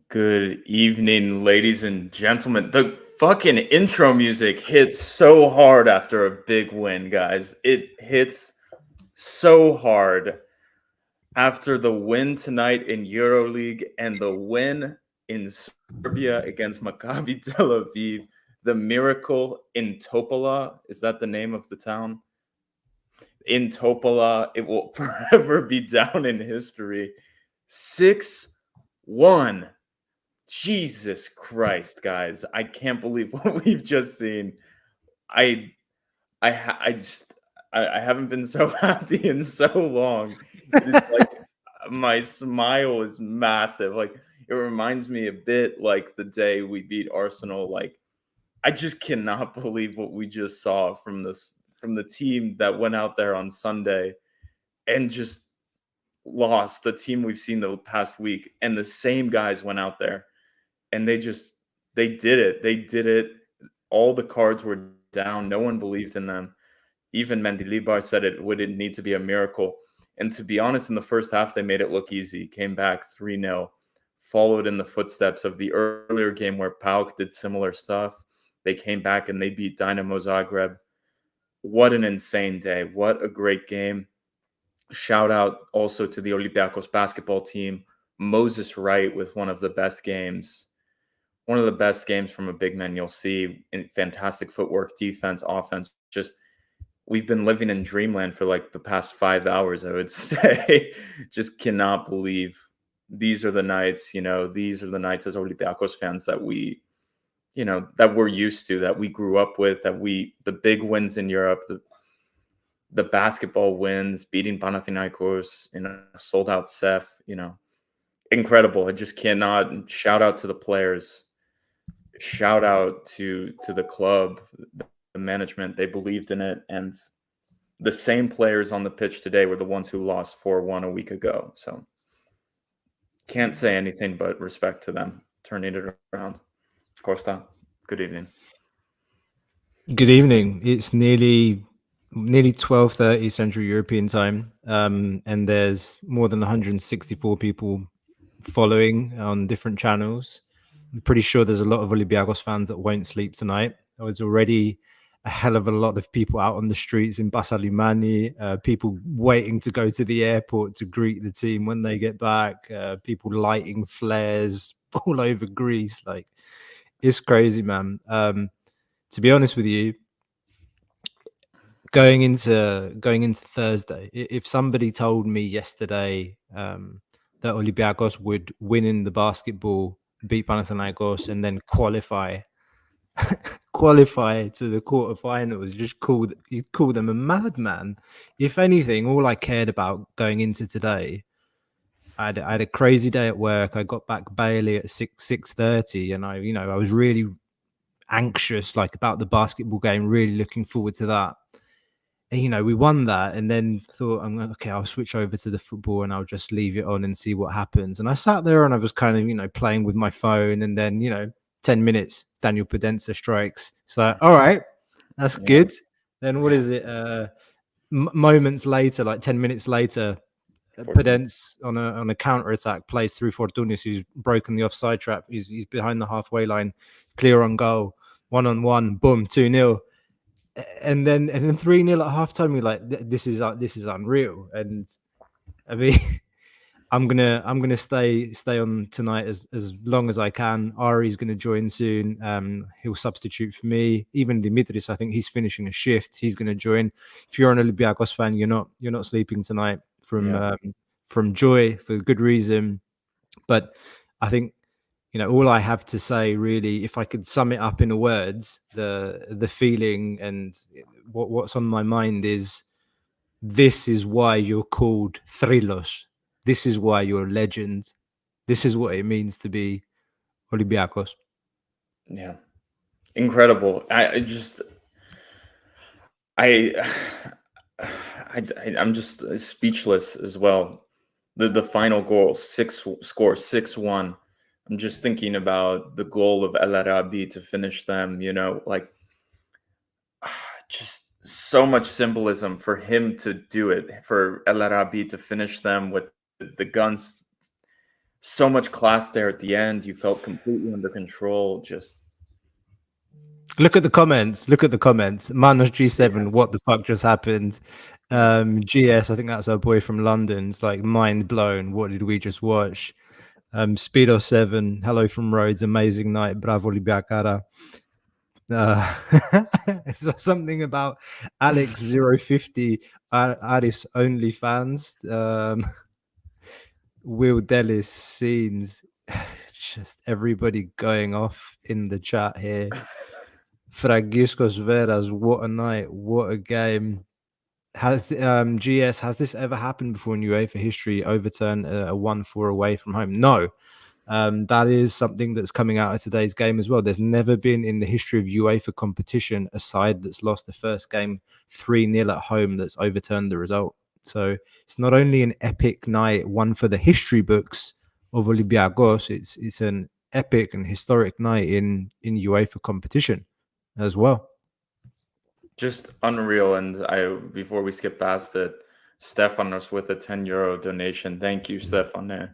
Good evening, ladies and gentlemen. The fucking intro music hits so hard after a big win, guys. It hits so hard after the win tonight in EuroLeague and the win in Serbia against Maccabi Tel Aviv. The miracle in Topola, is that the name of the town? In Topola, it will forever be down in history. 6-1. Jesus Christ, guys! I can't believe what we've just seen. I, I haven't been so happy in so long. It's like my smile is massive. Like it reminds me a bit like the day we beat Arsenal. Like I just cannot believe what we just saw from the team that went out there on Sunday and just lost. The team we've seen the past week, and the same guys went out there and they did it. They did it. All the cards were down. No one believed in them. Even Mendilibar said it wouldn't need to be a miracle. And to be honest, in the first half, they made it look easy. Came back 3-0, followed in the footsteps of the earlier game where PAOK did similar stuff. They came back and they beat Dynamo Zagreb. What an insane day. What a great game. Shout out also to the Olympiacos basketball team. Moses Wright with one of the best games from a big man you'll see. In fantastic footwork, defense, offense. Just we've been living in dreamland for like the past 5 hours, I would say. Just cannot believe these are the nights, these are the nights as Olympiacos fans that that we're used to, that we grew up with, the big wins in Europe, the basketball wins, beating Panathinaikos in a sold out CEF, incredible. I just cannot. Shout out to the players. Shout out to the club, the management. They believed in it, and the same players on the pitch today were the ones who lost 4-1 a week ago. So can't say anything but respect to them turning it around. Costa, good evening. Good evening. It's nearly 12:30 Central European time, and there's more than 164 people following on different channels. I'm pretty sure there's a lot of Olympiacos fans that won't sleep tonight. There was already a hell of a lot of people out on the streets in Basalimani, people waiting to go to the airport to greet the team when they get back, people lighting flares all over Greece. Like, it's crazy, man. To be honest with you, going into Thursday, if somebody told me yesterday that Olympiacos would win in the basketball, beat Panathinaikos, and then qualify to the quarterfinals, you call them a madman. If anything, all I cared about going into today, I had a crazy day at work. I got back barely at 6:30, and I was really anxious about the basketball game, really looking forward to that. And we won that, and then thought, okay, I'll switch over to the football and I'll just leave it on and see what happens. And I sat there and I was kind of playing with my phone, and then 10 minutes Daniel Pudenza strikes. So all right, that's good. Then what is it, moments later, like 10 minutes later, Pudenza on a counter attack plays through Fortounis, who's broken the offside trap. He's behind the halfway line, clear on goal, 1-on-1, boom, 2-0. And then 3-0 at halftime. You're like, this is unreal. And I mean, I'm gonna stay on tonight as long as I can. Ari's gonna join soon. He'll substitute for me. Even Dimitris, I think he's finishing a shift. He's gonna join. If you're an Olympiacos fan, you're not sleeping tonight from joy, for good reason. But I think all I have to say, really, if I could sum it up in a words, the feeling and what's on my mind is, this is why you're called Thrilos. This is why you're a legend. This is what it means to be Olympiacos. Yeah, incredible. I'm just speechless as well. The final goal, 6-1. I'm just thinking about the goal of El Arabi to finish them, just so much symbolism for him to do it, for El Arabi to finish them with the guns so much class there at the end. You felt completely under control. Just Look at the comments. Look at the comments. Manos G7, yeah. what the fuck just happened? GS, I think that's our boy from London. It's like mind blown. What did we just watch? Speedo 7, hello from Rhodes, amazing night. Bravo Olympiakara. It's something about Alex 050 Aris only fans. Will Delis scenes. Just everybody going off in the chat here. Fragiscos Veras, what a night, what a game. Has GS, has this ever happened before in UEFA history? Overturn a 1-4 away from home? No. That is something that's coming out of today's game as well. There's never been in the history of UEFA competition a side that's lost the first game 3-0 at home that's overturned the result. So it's not only an epic night, one for the history books of Olympiacos, it's an epic and historic night in UEFA competition as well. Just unreal. And before we skip past it, Stefanos with a €10 donation. Thank you, Stefan.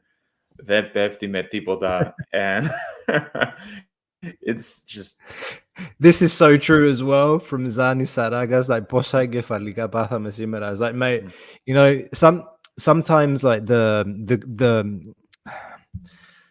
Δεν πέφτει με τίποτα. And it's just... This is so true as well from Zani Saragas, like πόσα εγκεφαλικά πάθαμε σήμερα. I was like, mate, you know, sometimes like the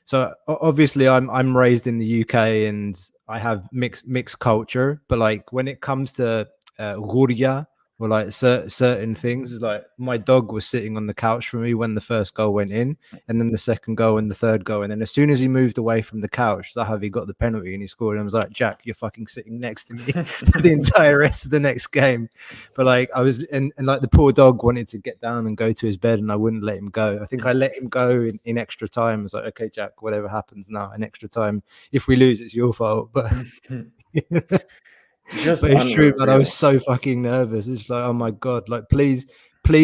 so obviously I'm raised in the UK and I have mixed culture, but like when it comes to Gurya or like certain things, like my dog was sitting on the couch for me when the first goal went in, and then the second goal and the third goal, and then as soon as he moved away from the couch, Zahavi got the penalty and he scored, and I was like, Jack, you're fucking sitting next to me for the entire rest of the next game. But like I was, and like the poor dog wanted to get down and go to his bed, and I wouldn't let him go. I think I let him go in extra time. I was like, okay, Jack, whatever happens now, in extra time. If we lose, it's your fault. But Just but it's true, but I was so fucking nervous. It's like, oh my god, like please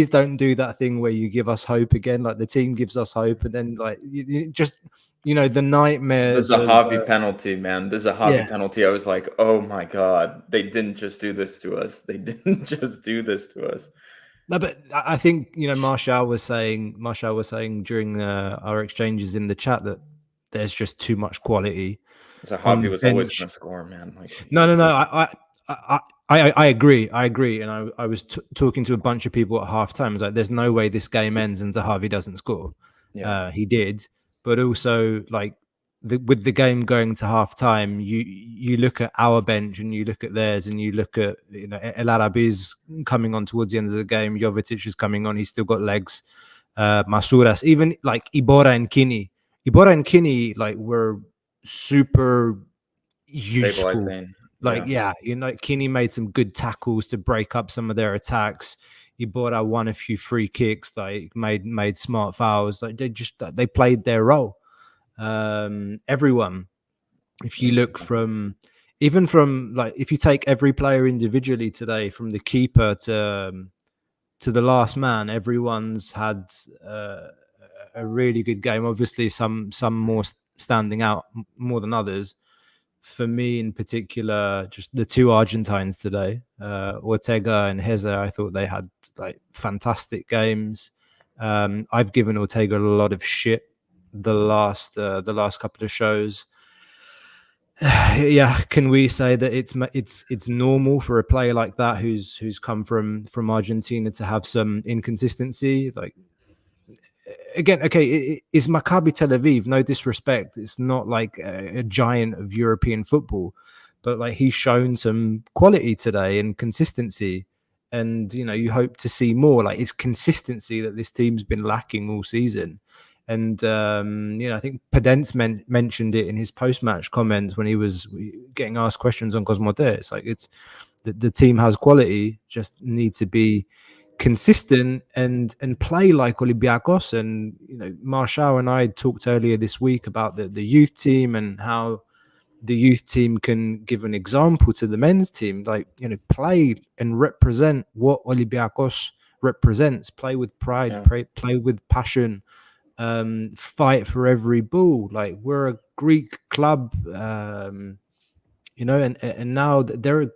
don't do that thing where you give us hope again. Like the team gives us hope, and then like you just, you know, the nightmare. The Zahavi penalty, man. The Zahavi penalty. I was like, oh my god, they didn't just do this to us. They didn't just do this to us. No, but I think, you know, Marshall was saying during our exchanges in the chat that there's just too much quality. Zahavi was always going to score, man. Like, no. I agree. And I was talking to a bunch of people at halftime. I was like, there's no way this game ends and Zahavi doesn't score. Yeah. He did. But also, like, with the game going to halftime, you look at our bench and you look at theirs, and you look at, you know, El Arabi's coming on towards the end of the game. Jovetic is coming on. He's still got legs. Masuras, even like Iborra and Kini, like, were super useful. Like, yeah, you know, Kini made some good tackles to break up some of their attacks. Iborra won a few free kicks, like made smart fouls. Like they played their role. Everyone, if you look from like, if you take every player individually today, from the keeper to the last man, everyone's had a really good game. Obviously, some more standing out more than others. For me in particular, just the two Argentines today, Ortega and Heza, I thought they had like fantastic games. I've given Ortega a lot of shit the last couple of shows. Yeah, can we say that it's normal for a player like that who's come from Argentina to have some inconsistency? Like, again, okay, it's Maccabi Tel Aviv, no disrespect, it's not like a giant of European football, but like, he's shown some quality today and consistency, and you know, you hope to see more. Like, it's consistency that this team's been lacking all season. And you know, I think Pedence mentioned it in his post-match comments when he was getting asked questions on Cosmote. It's like, it's the team has quality, just need to be consistent and play like Olympiacos. And you know, Marshall and I talked earlier this week about the youth team and how the youth team can give an example to the men's team. Like, you know, play and represent what Olympiacos represents. Play with pride, play with passion. Fight for every ball. Like, we're a Greek club, you know, and now there are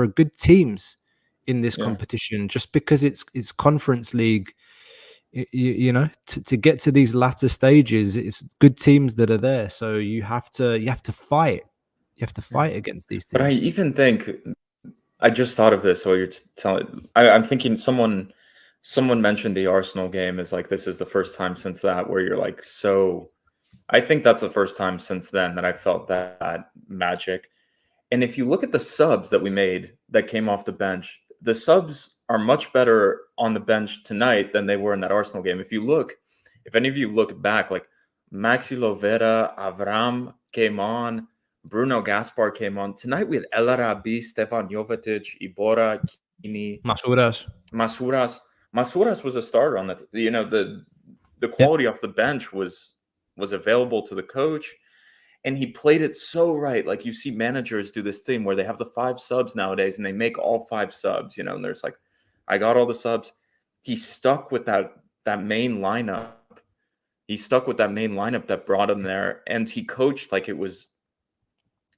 good teams in this competition. Just because it's Conference League, You know, to get to these latter stages, it's good teams that are there. So you have to fight. You have to fight against these But I teams. even think I just thought of this while you're telling. I'm thinking someone mentioned the Arsenal game as like this is the first time since that where you're like so. I think that's the first time since then that I felt that magic. And if you look at the subs that we made that came off the bench, the subs are much better on the bench tonight than they were in that Arsenal game. If any of you look back, like Maxi Lovera, Avram came on, Bruno Gaspar came on. Tonight we had El Arabi, Stefan Jovetic, Ibora, Kini, Masuras. Masuras. Masuras was a starter on that. You know, the quality off the bench was available to the coach. And he played it so right. Like you see managers do this thing where they have the 5 subs nowadays and they make all 5 subs, you know, and there's like, I got all the subs. He stuck with that main lineup. He stuck with that main lineup that brought him there. And he coached like it was,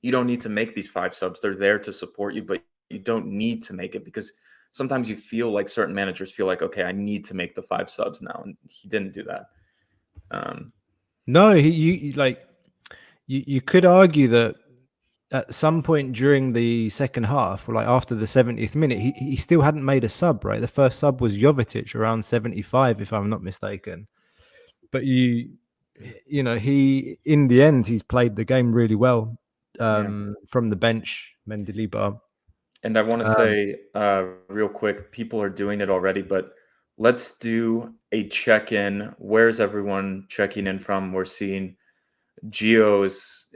you don't need to make these 5 subs. They're there to support you, but you don't need to make it because sometimes you feel like certain managers feel like, okay, I need to make the 5 subs now. And he didn't do that. No, you could argue that at some point during the second half, or like after the 70th minute, he still hadn't made a sub, right? The first sub was Jovetic around 75, if I'm not mistaken. But you know, he in the end he's played the game really well from the bench, Mendilibar. And I want to say real quick, people are doing it already, but let's do a check-in. Where's everyone checking in from? We're seeing Gio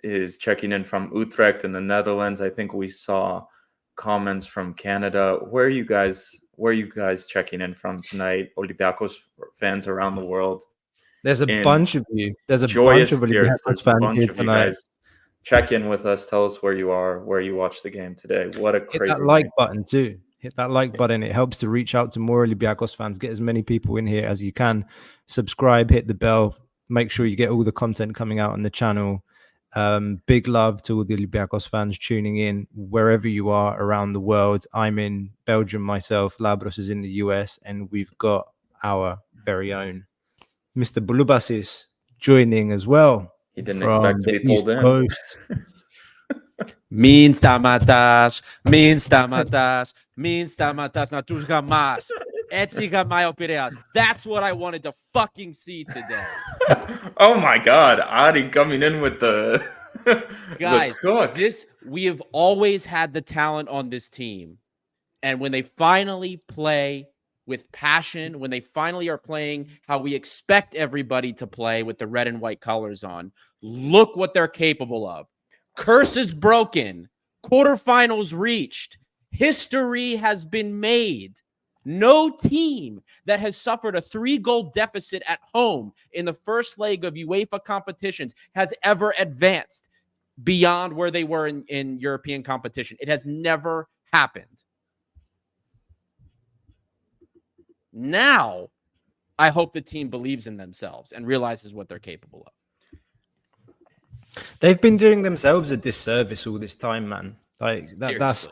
is checking in from Utrecht in the Netherlands. I think we saw comments from Canada. Where are you guys checking in from tonight? Olympiacos fans around the world. There's a bunch of you. There's a bunch of Olympiacos fans here tonight. Check in with us. Tell us where you are, where you watched the game today. What a crazy Hit that like button too. Hit that like button. It helps to reach out to more Olympiacos fans. Get as many people in here as you can. Subscribe, hit the bell. Make sure you get all the content coming out on the channel. Big love to all the Olympiacos fans tuning in wherever you are around the world. I'm in Belgium myself. Labros is in the US, and we've got our very own Mr. Bulubasis joining as well. He didn't expect to be pulled in. Coast. Means tamatas na tužgamas. Etsiga mayo Piraeus. That's what I wanted to fucking see today. Oh my God, Adi coming in with the guys. The cook. We have always had the talent on this team, and when they finally play with passion, when they finally are playing how we expect everybody to play with the red and white colors on, look what they're capable of. Curse is broken. Quarterfinals reached. History has been made. No team that has suffered a 3-goal deficit at home in the first leg of UEFA competitions has ever advanced beyond where they were in European competition. It has never happened. Now, I hope the team believes in themselves and realizes what they're capable of. They've been doing themselves a disservice all this time, man. Like that's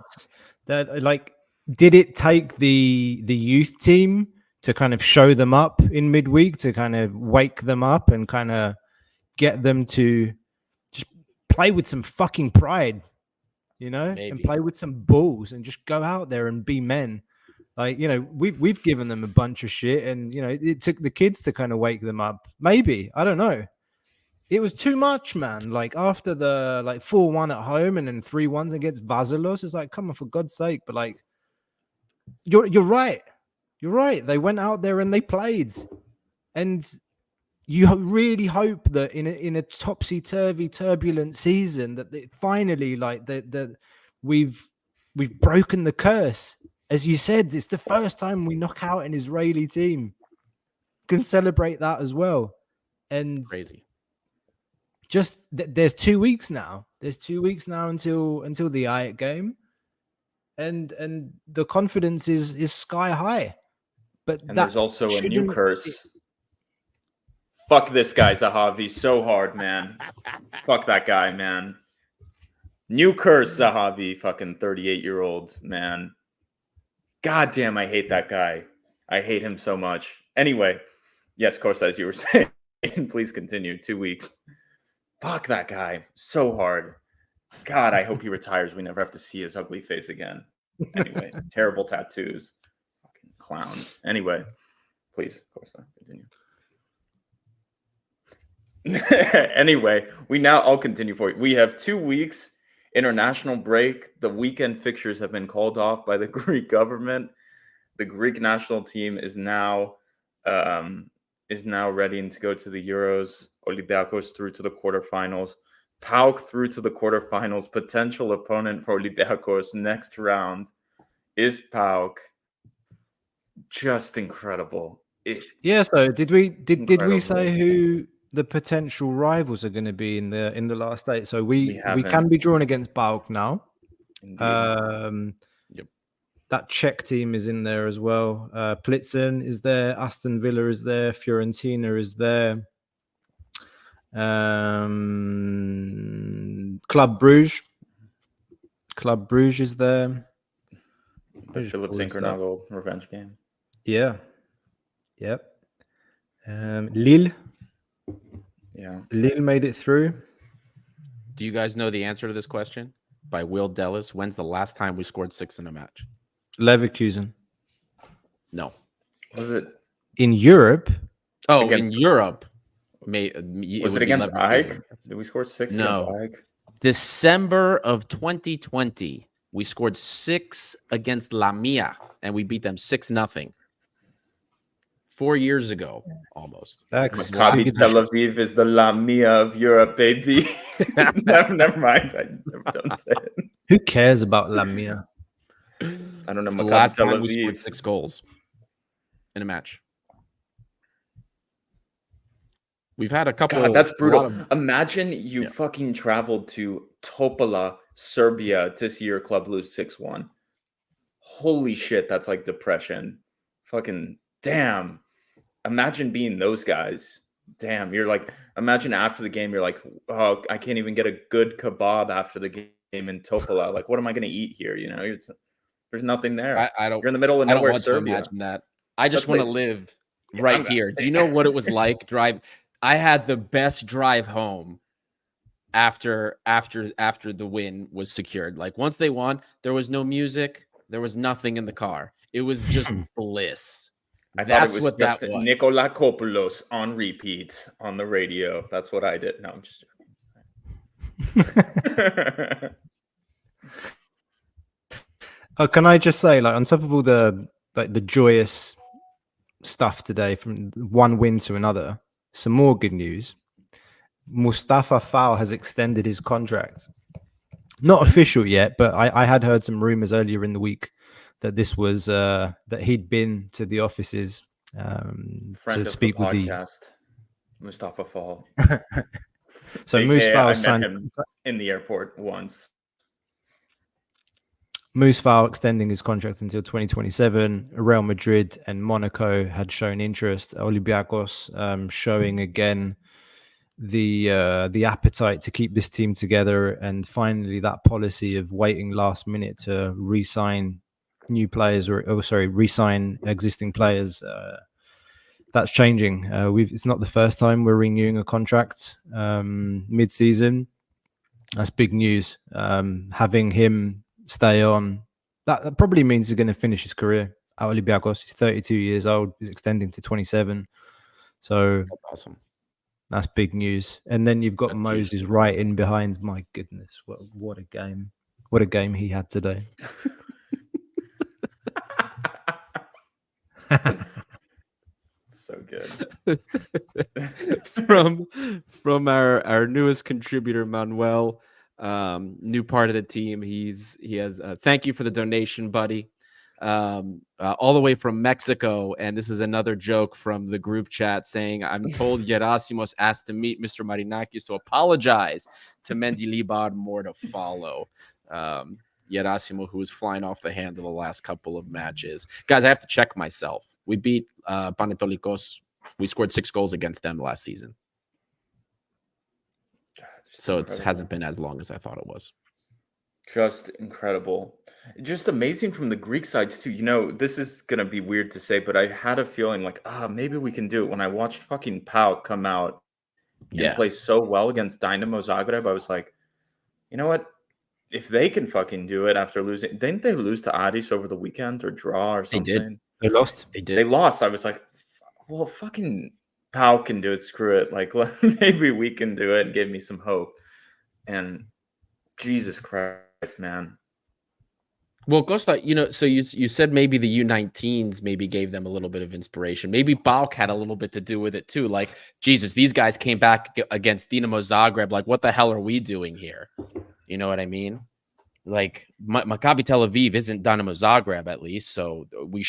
like, did it take the youth team to kind of show them up in midweek, to kind of wake them up and kind of get them to just play with some fucking pride, you know, and play with some balls and just go out there and be men? Like, you know, we've given them a bunch of shit, and you know, it took the kids to kind of wake them up. Maybe, I don't know. It was too much, man. Like after the 4-1 at home and then 3-1s against Vazelos, it's like, come on, for God's sake. But like, you're right. You're right. They went out there and they played, and you really hope that in a topsy-turvy, turbulent season that finally, like that we've broken the curse. As you said, it's the first time we knock out an Israeli team. Can celebrate that as well. And crazy. Just there's 2 weeks now. There's 2 weeks now until the Ajax game, and the confidence is sky high. But there's also a new curse. Fuck this guy, Zahavi, so hard, man. Fuck that guy, man. New curse, Zahavi, fucking 38-year-old, man. God damn, I hate that guy. I hate him so much. Anyway, Yes, Costa, as you were saying, please continue. 2 weeks. Fuck that guy. So hard. God, I hope he retires. We never have to see his ugly face again. Anyway, terrible tattoos. Fucking clown. Anyway, please, Costa, continue. Anyway, I'll continue for you. We have 2 weeks international break. The weekend fixtures have been called off by the Greek government. The Greek national team is now ready to go to the Euros. Olympiacos through to the quarterfinals. PAOK through to the quarterfinals. Potential opponent for Olympiacos next round is PAOK. Just incredible. So did we say who the potential rivals are going to be in the last 8? So we can be drawn against PAOK now. Yep. That Czech team is in there as well. Plitzen is there. Aston Villa is there. Fiorentina is there. Club Brugge is there. The Philip Zinkernagel revenge game. Yeah. Yep. Lille. Yeah. Lille made it through. Do you guys know the answer to this question? By Will Dellis. When's the last time we scored 6 in a match? Leverkusen. No. Was it in Europe? Oh, in Europe. Was it against AEK? Did we score 6 against AEK? December of 2020, we scored 6 against Lamia, and we beat them 6-0. 4 years ago, almost. Maccabi Tel Aviv is the Lamia of Europe, baby. never mind. Don't say it. Who cares about Lamia? I don't know. The last time we scored 6 goals in a match. We've had a couple. God, that's brutal. Imagine you fucking traveled to Topola, Serbia to see your club lose 6-1. Holy shit, that's like depression. Fucking damn. Imagine being those guys. Damn, you're like, imagine after the game, you're like, oh, I can't even get a good kebab after the game in Topola. Like, what am I going to eat here? You know, there's nothing there. I don't. You're in the middle of nowhere. I don't want Serbia. to imagine that. I just want to live right here. Do you know what it was like? I had the best drive home after the win was secured. Like once they won, there was no music, there was nothing in the car. It was just bliss. That's what that was. Nikolakopoulos on repeat on the radio. That's what I did. No, I'm just joking. Can I just say, like, on top of all the joyous stuff today, from one win to another, some more good news. Mustafa Fall has extended his contract. Not official yet, but I had heard some rumors earlier in the week that this was that he'd been to the offices to speak with the Mustafa Fall. So Moose Fall signed him in the airport once. Moose Fall extending his contract until 2027. Real Madrid and Monaco had shown interest. Olympiacos showing again the appetite to keep this team together, and finally that policy of waiting last minute to re-sign new players re-sign existing players. That's changing. It's not the first time we're renewing a contract mid-season. That's big news. Having him stay on, that probably means he's going to finish his career at Olympiacos. He's 32 years old. He's extending to 27. So that's awesome. That's big news. And then you've got Moses right in behind. My goodness, what a game! What a game he had today. So good. From our newest contributor, Manuel, new part of the team. He has thank you for the donation, buddy. All the way from Mexico, and this is another joke from the group chat saying, I'm told Gerasimos asked to meet Mr. Marinakis to apologize to Mendilibar, more to follow. Gerasimo, who was flying off the handle the last couple of matches. Guys, I have to check myself. We beat Panetolikos. We scored 6 goals against them last season. So it hasn't been as long as I thought it was. Just incredible. Just amazing from the Greek sides too. This is gonna be weird to say, but I had a feeling like, maybe we can do it. When I watched fucking Pau come out and Yeah, play so well against Dynamo Zagreb, I was like, you know what? If they can fucking do it after losing, didn't they lose to Addis over the weekend or draw or they did. something? They lost. They They did. lost. I was like, well, fucking Pau can do it. Screw it. Like, maybe we can do it, and gave me some hope. And Jesus Christ, man. Well, Costa, so you said maybe the U19s maybe gave them a little bit of inspiration. Maybe Balk had a little bit to do with it too. Like, Jesus, these guys came back against Dinamo Zagreb. Like, what the hell are we doing here? You know what I mean? Like, Maccabi Tel Aviv isn't Dinamo Zagreb, at least, so we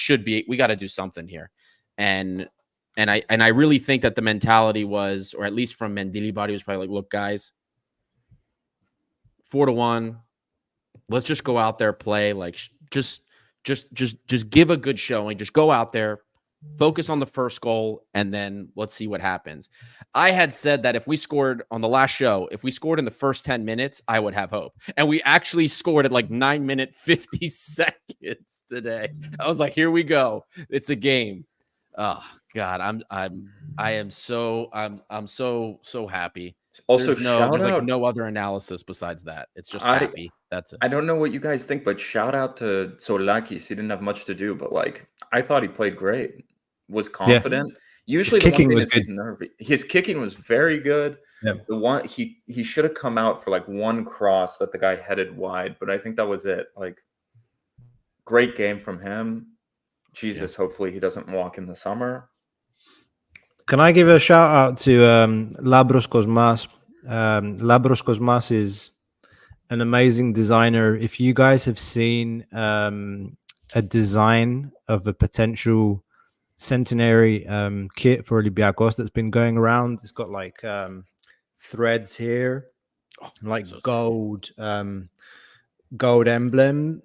got to do something here. And I really think that the mentality was, or at least from Mendilibar, was probably like, look, guys, 4-1. Let's just go out there, play, like just give a good showing. Just go out there, focus on the first goal, and then let's see what happens. I had said that if we scored on the last show, if we scored in the first 10 minutes, I would have hope. And we actually scored at like 9 minutes 50 seconds today. I was like, here we go. It's a game. Oh God, I am so happy. Also, There's shout like out. no other analysis besides that. It's just I happy. That's it. I don't know what you guys think, but shout out to Solakis. He didn't have much to do, but like I thought he played great. Was confident. Usually the one kicking thing was is his nervy. His kicking was very good. Yeah. The one he should have come out for like one cross that the guy headed wide, but I think that was it. Like great game from him. Jesus, hopefully he doesn't walk in the summer. Can I give a shout out to Labros Kosmas? Labros Kosmas is an amazing designer. If you guys have seen a design of a potential centenary kit for Olympiacos that's been going around, it's got like threads here, like gold gold emblem.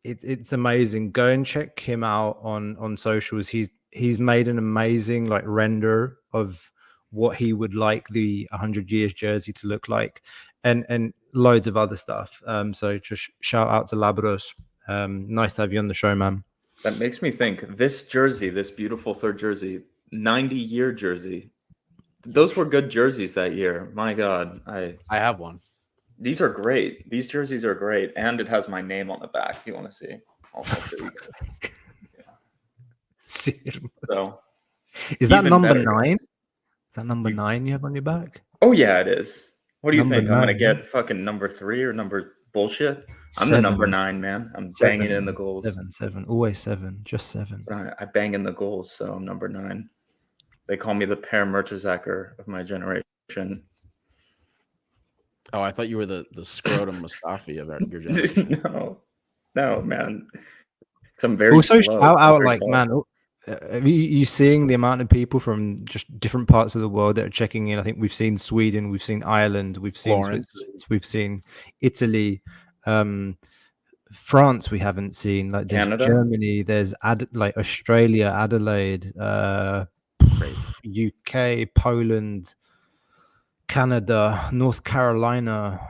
It's amazing. Go and check him out on socials. He's made an amazing like render of what he would like the 100 years jersey to look like, and loads of other stuff. So just shout out to Labros. Nice to have you on the show, man. That makes me think this jersey, this beautiful third jersey, 90-year jersey. Those were good jerseys that year. My God, I have one. These are great. These jerseys are great, and it has my name on the back. If you want to see, also So, is that number 9? Is that number 9 you have on your back? Oh yeah, it is. What do you Number think? 9, I'm gonna get fucking number 3 or number bullshit? I'm 7. the number 9, man. I'm 7. banging in the goals. 7, always 7, just 7. I bang in the goals, so I'm number 9. They call me the Per Mertesacker of my generation. Oh, I thought you were the scrotum Mustafi of your generation. No, man. I'm very also slow. shout out, like, man, are you seeing the amount of people from just different parts of the world that are checking in? I think we've seen Sweden, we've seen Ireland, we've seen Switzerland, we've seen Italy, France. We haven't seen, like, there's Canada, Germany, there's like Australia, Adelaide, UK, Poland, Canada, North Carolina.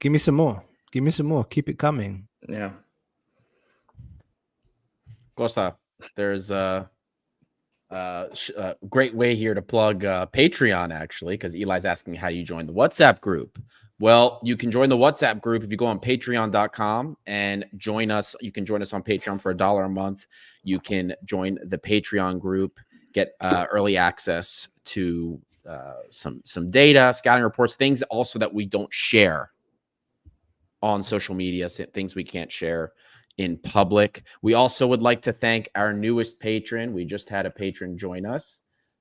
Give me some more. Keep it coming. Yeah. Costa, there's a great way here to plug Patreon, actually, because Eli's asking how you join the WhatsApp group. Well, you can join the WhatsApp group if you go on patreon.com and join us. You can join us on Patreon for $1 a month. You can join the Patreon group, get early access to some data, scouting reports, things also that we don't share on social media, things we can't share in public. We also would like to thank our newest patron. We just had a patron join us.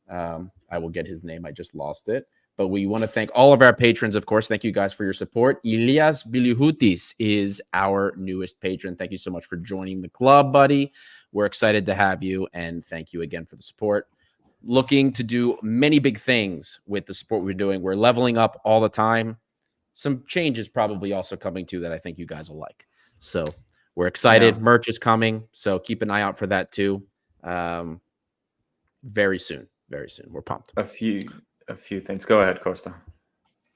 I will get his name. I just lost it. But we want to thank all of our patrons, of course. Thank you guys for your support. Ilias Bilihutis is our newest patron. Thank you so much for joining the club, buddy. We're excited to have you, and thank you again for the support. Looking to do many big things with the support we're doing. We're leveling up all the time. Some changes probably also coming too that I think you guys will like. So we're excited. Yeah. Merch is coming, so keep an eye out for that too. Very soon. Very soon. We're pumped. A few things. Go ahead, Costa.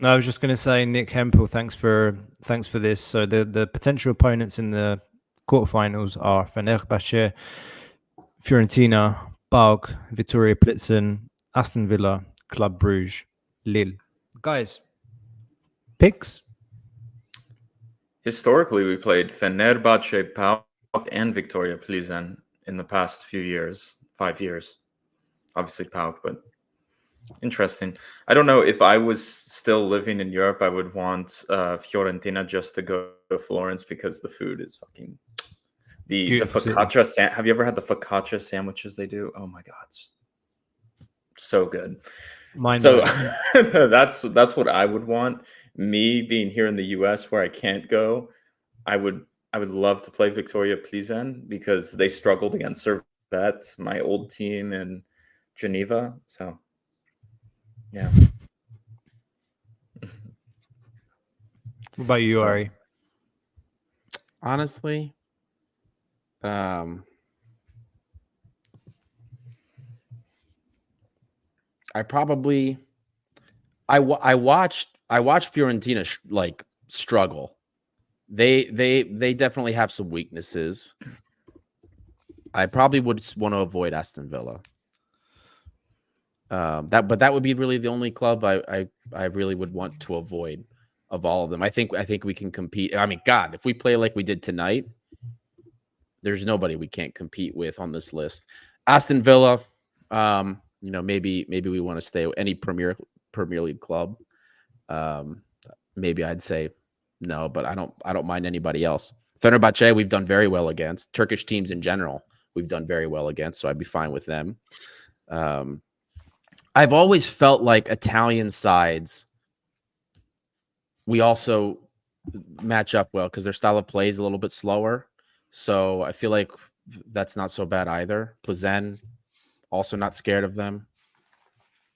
No, I was just going to say, Nick Hempel, thanks for this. So the potential opponents in the quarterfinals are Fenerbahce, Fiorentina, PAOK, Victoria Plitzen, Aston Villa, Club Brugge, Lille. Guys, picks? Historically, we played Fenerbahce, PAOK, and Victoria Plizen in the past few years, 5 years. Obviously PAOK, but interesting. I don't know if I was still living in Europe, I would want Fiorentina just to go to Florence because the food is fucking the focaccia. Have you ever had the focaccia sandwiches they do? Oh my god, it's so good. So that's what I would want. Me being here in the US where I can't go, I would love to play Victoria Plizen because they struggled against Servette, my old team in Geneva. So yeah. What about you, Ari? Honestly, I probably I watched Fiorentina like struggle. They definitely have some weaknesses. I probably would want to avoid Aston Villa. But that would be really the only club I really would want to avoid of all of them. I think we can compete. I mean, God, if we play like we did tonight, there's nobody we can't compete with on this list. Aston Villa, maybe we want to stay with any Premier League club. Maybe I'd say no, but I don't mind anybody else. Fenerbahce, we've done very well against. Turkish teams in general, we've done very well against, so I'd be fine with them. I've always felt like Italian sides, we also match up well because their style of play is a little bit slower. So I feel like that's not so bad either. Plizen, also not scared of them.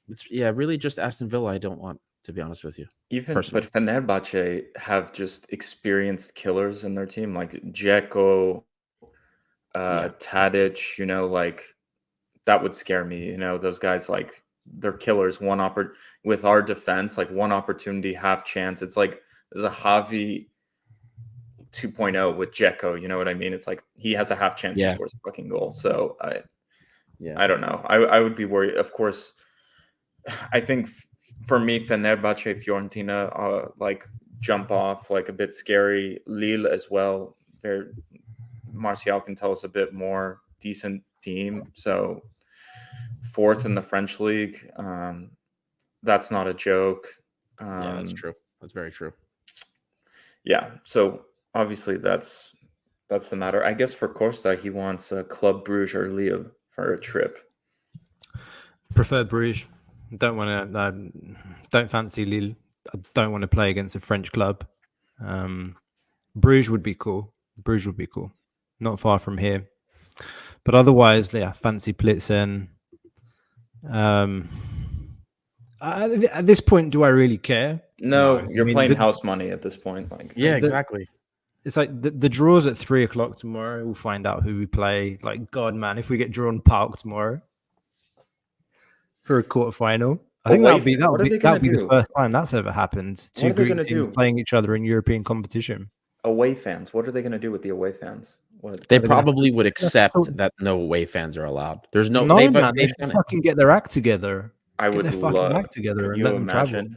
It's really just Aston Villa I don't want, to be honest with you. But Fenerbahce have just experienced killers in their team, like Dzeko, Tadic, like that would scare me. Those guys, like, they're killers. With our defense, like one opportunity, half chance. It's like there's a Javi 2.0 with Dzeko. You know what I mean? It's like he has a half chance he scores a fucking goal. So I don't know. I would be worried. Of course, I think for me, Fenerbahce, Fiorentina, like jump off, like a bit scary. Lille as well. Martial can tell us a bit more. Decent team. So 4th in the French league. That's not a joke. Yeah, that's true. That's very true. Yeah. So obviously that's the matter. I guess for Costa, he wants a Club Brugge or Lille for a trip. Prefer Bruges. Don't fancy Lille. I don't want to play against a French club. Bruges would be cool. Not far from here. But otherwise, fancy Plitzen. At this point, do I really care? No, you're playing house money at this point. Exactly. It's like the draw's at 3:00 tomorrow. We'll find out who we play. Like, God, man, if we get drawn PAOK tomorrow for a quarterfinal, I think that'll be the first time that's ever happened. Two group teams playing each other in European competition. Away fans. What are they going to do with the away fans? They probably would accept that no away fans are allowed. There's no. Man, they should fucking get their act together. I would get their fucking act together and let them travel.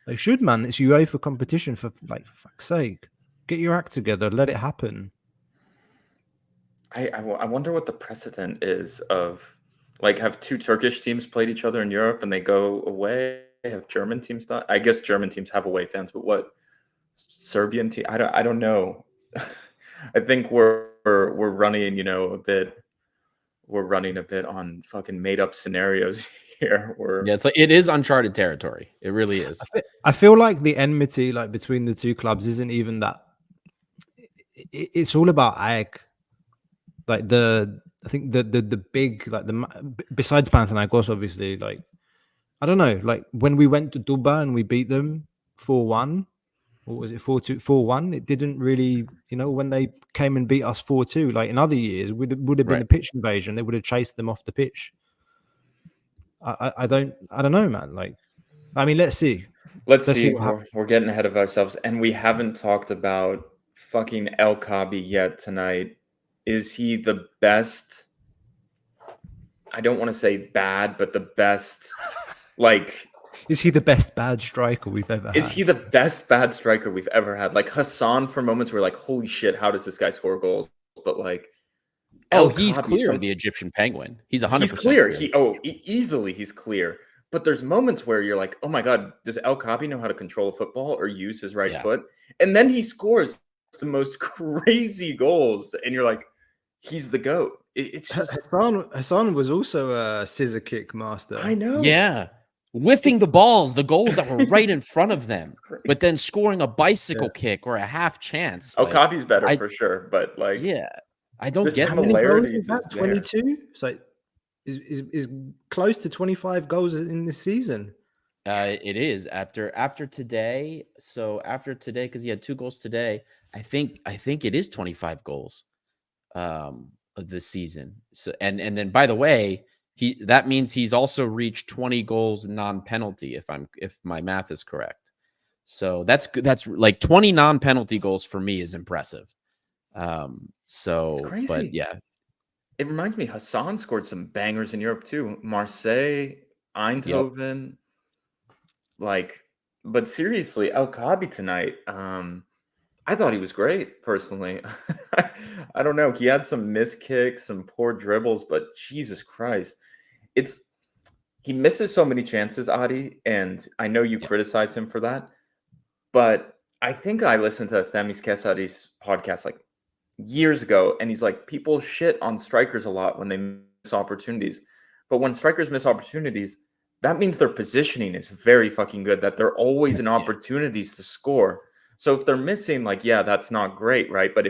They should, man. It's UEFA competition for fuck's sake. Get your act together. Let it happen. I wonder what the precedent is of, like, have 2 Turkish teams played each other in Europe and they go away? Have German teams done? I guess German teams have away fans, but what Serbian team? I don't know. I think we're running, a bit. We're running a bit on fucking made up scenarios here. It's like it is uncharted territory. It really is. I feel like the enmity between the two clubs isn't even that. It's all about AEK. Like I think the big besides Panathinaikos, obviously. Like, I don't know. Like when we went to Dubai and we beat them 4-1. Or was it 4-2, 4-1? It didn't really, when they came and beat us 4-2, like in other years, would have been a pitch invasion. They would have chased them off the pitch. I don't know, man. Like, I mean, let's see. Let's Let's see see. what happens. We're getting ahead of ourselves, and we haven't talked about fucking El Kabi yet tonight. Is he the best? I don't want to say bad, but the best. Like, Is he the best bad striker we've ever is had? he the best bad striker we've ever had? Like Hassan, for moments, we're like, holy shit, how does this guy score goals? But like, Oh, El he's Kabi, clear of the Egyptian Penguin. He's 100% he's clear. Easily he's clear. But there's moments where you're like, oh my god, does El Kabi know how to control a football or use his right foot? And then he scores the most crazy goals, and you're like, he's the GOAT. It's just Hassan was also a scissor kick master. I know. Yeah. Whiffing the balls, the goals that were right in front of them, but then scoring a bicycle kick or a half chance. El Kabi's better for sure, but like, yeah, I don't the get how many goals similarities is that? is there. 22. So is close to 25 goals in this season. It is after today. So after today, because he had 2 goals today, I think it is 25 goals of this season. So and then by the way, that means he's also reached 20 goals non-penalty if my math is correct. So that's good. That's like 20 non-penalty goals for me is impressive. So It's crazy. but yeah. It reminds me, Hassan scored some bangers in Europe too. Marseille, Eindhoven. Like, but seriously, El Kabi tonight, I thought he was great personally. I don't know. He had some missed kicks, some poor dribbles, but Jesus Christ. He misses so many chances, Adi, and I know you criticize him for that. But I think I listened to Themis Kesari's podcast like years ago, and he's like, people shit on strikers a lot when they miss opportunities. But when strikers miss opportunities, that means their positioning is very fucking good, that they're always in opportunities to score. So if they're missing, like, yeah, that's not great, right? But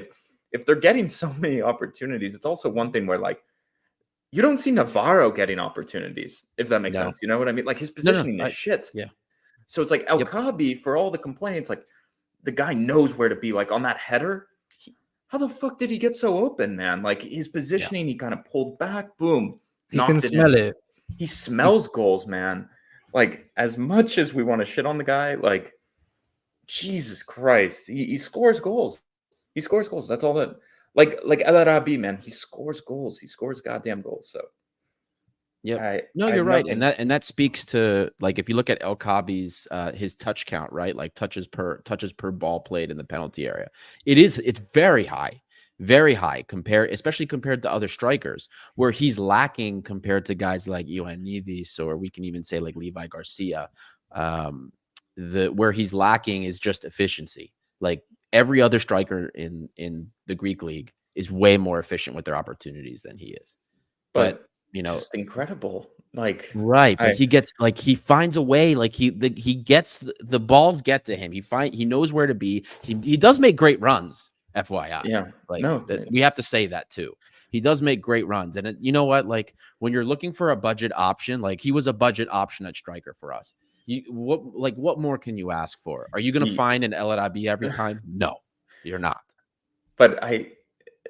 if they're getting so many opportunities, it's also one thing where, like, you don't see Navarro getting opportunities, if that makes sense. You know what I mean? Like, his positioning is shit. Yeah. So it's like El Kabi, for all the complaints, like, the guy knows where to be. Like, on that header, how the fuck did he get so open, man? Like, his positioning, he kind of pulled back, boom. He can smell it. He smells goals, man. Like, as much as we want to shit on the guy, like, Jesus Christ, he scores goals. He scores goals. That's all that. Like El Arabi, man, he scores goals. He scores goddamn goals. So, you're right, and that speaks to, like, if you look at El Kabi's his touch count, right, like touches per ball played in the penalty area, it's very high. Very high especially compared to other strikers, where he's lacking compared to guys like Ioannidis, or we can even say like Levi Garcia. Where he's lacking is just efficiency. Like every other striker in the Greek league is way more efficient with their opportunities than he is. But you know, just incredible. Like, right, but he finds a way. Like he gets the balls get to him. He knows where to be. He does make great runs. FYI. Yeah. Like, we have to say that too. He does make great runs. And you know what? Like, when you're looking for a budget option, like, he was a budget option at striker for us. What more can you ask for? Are you going to find an El Arabi every time? No, you're not. But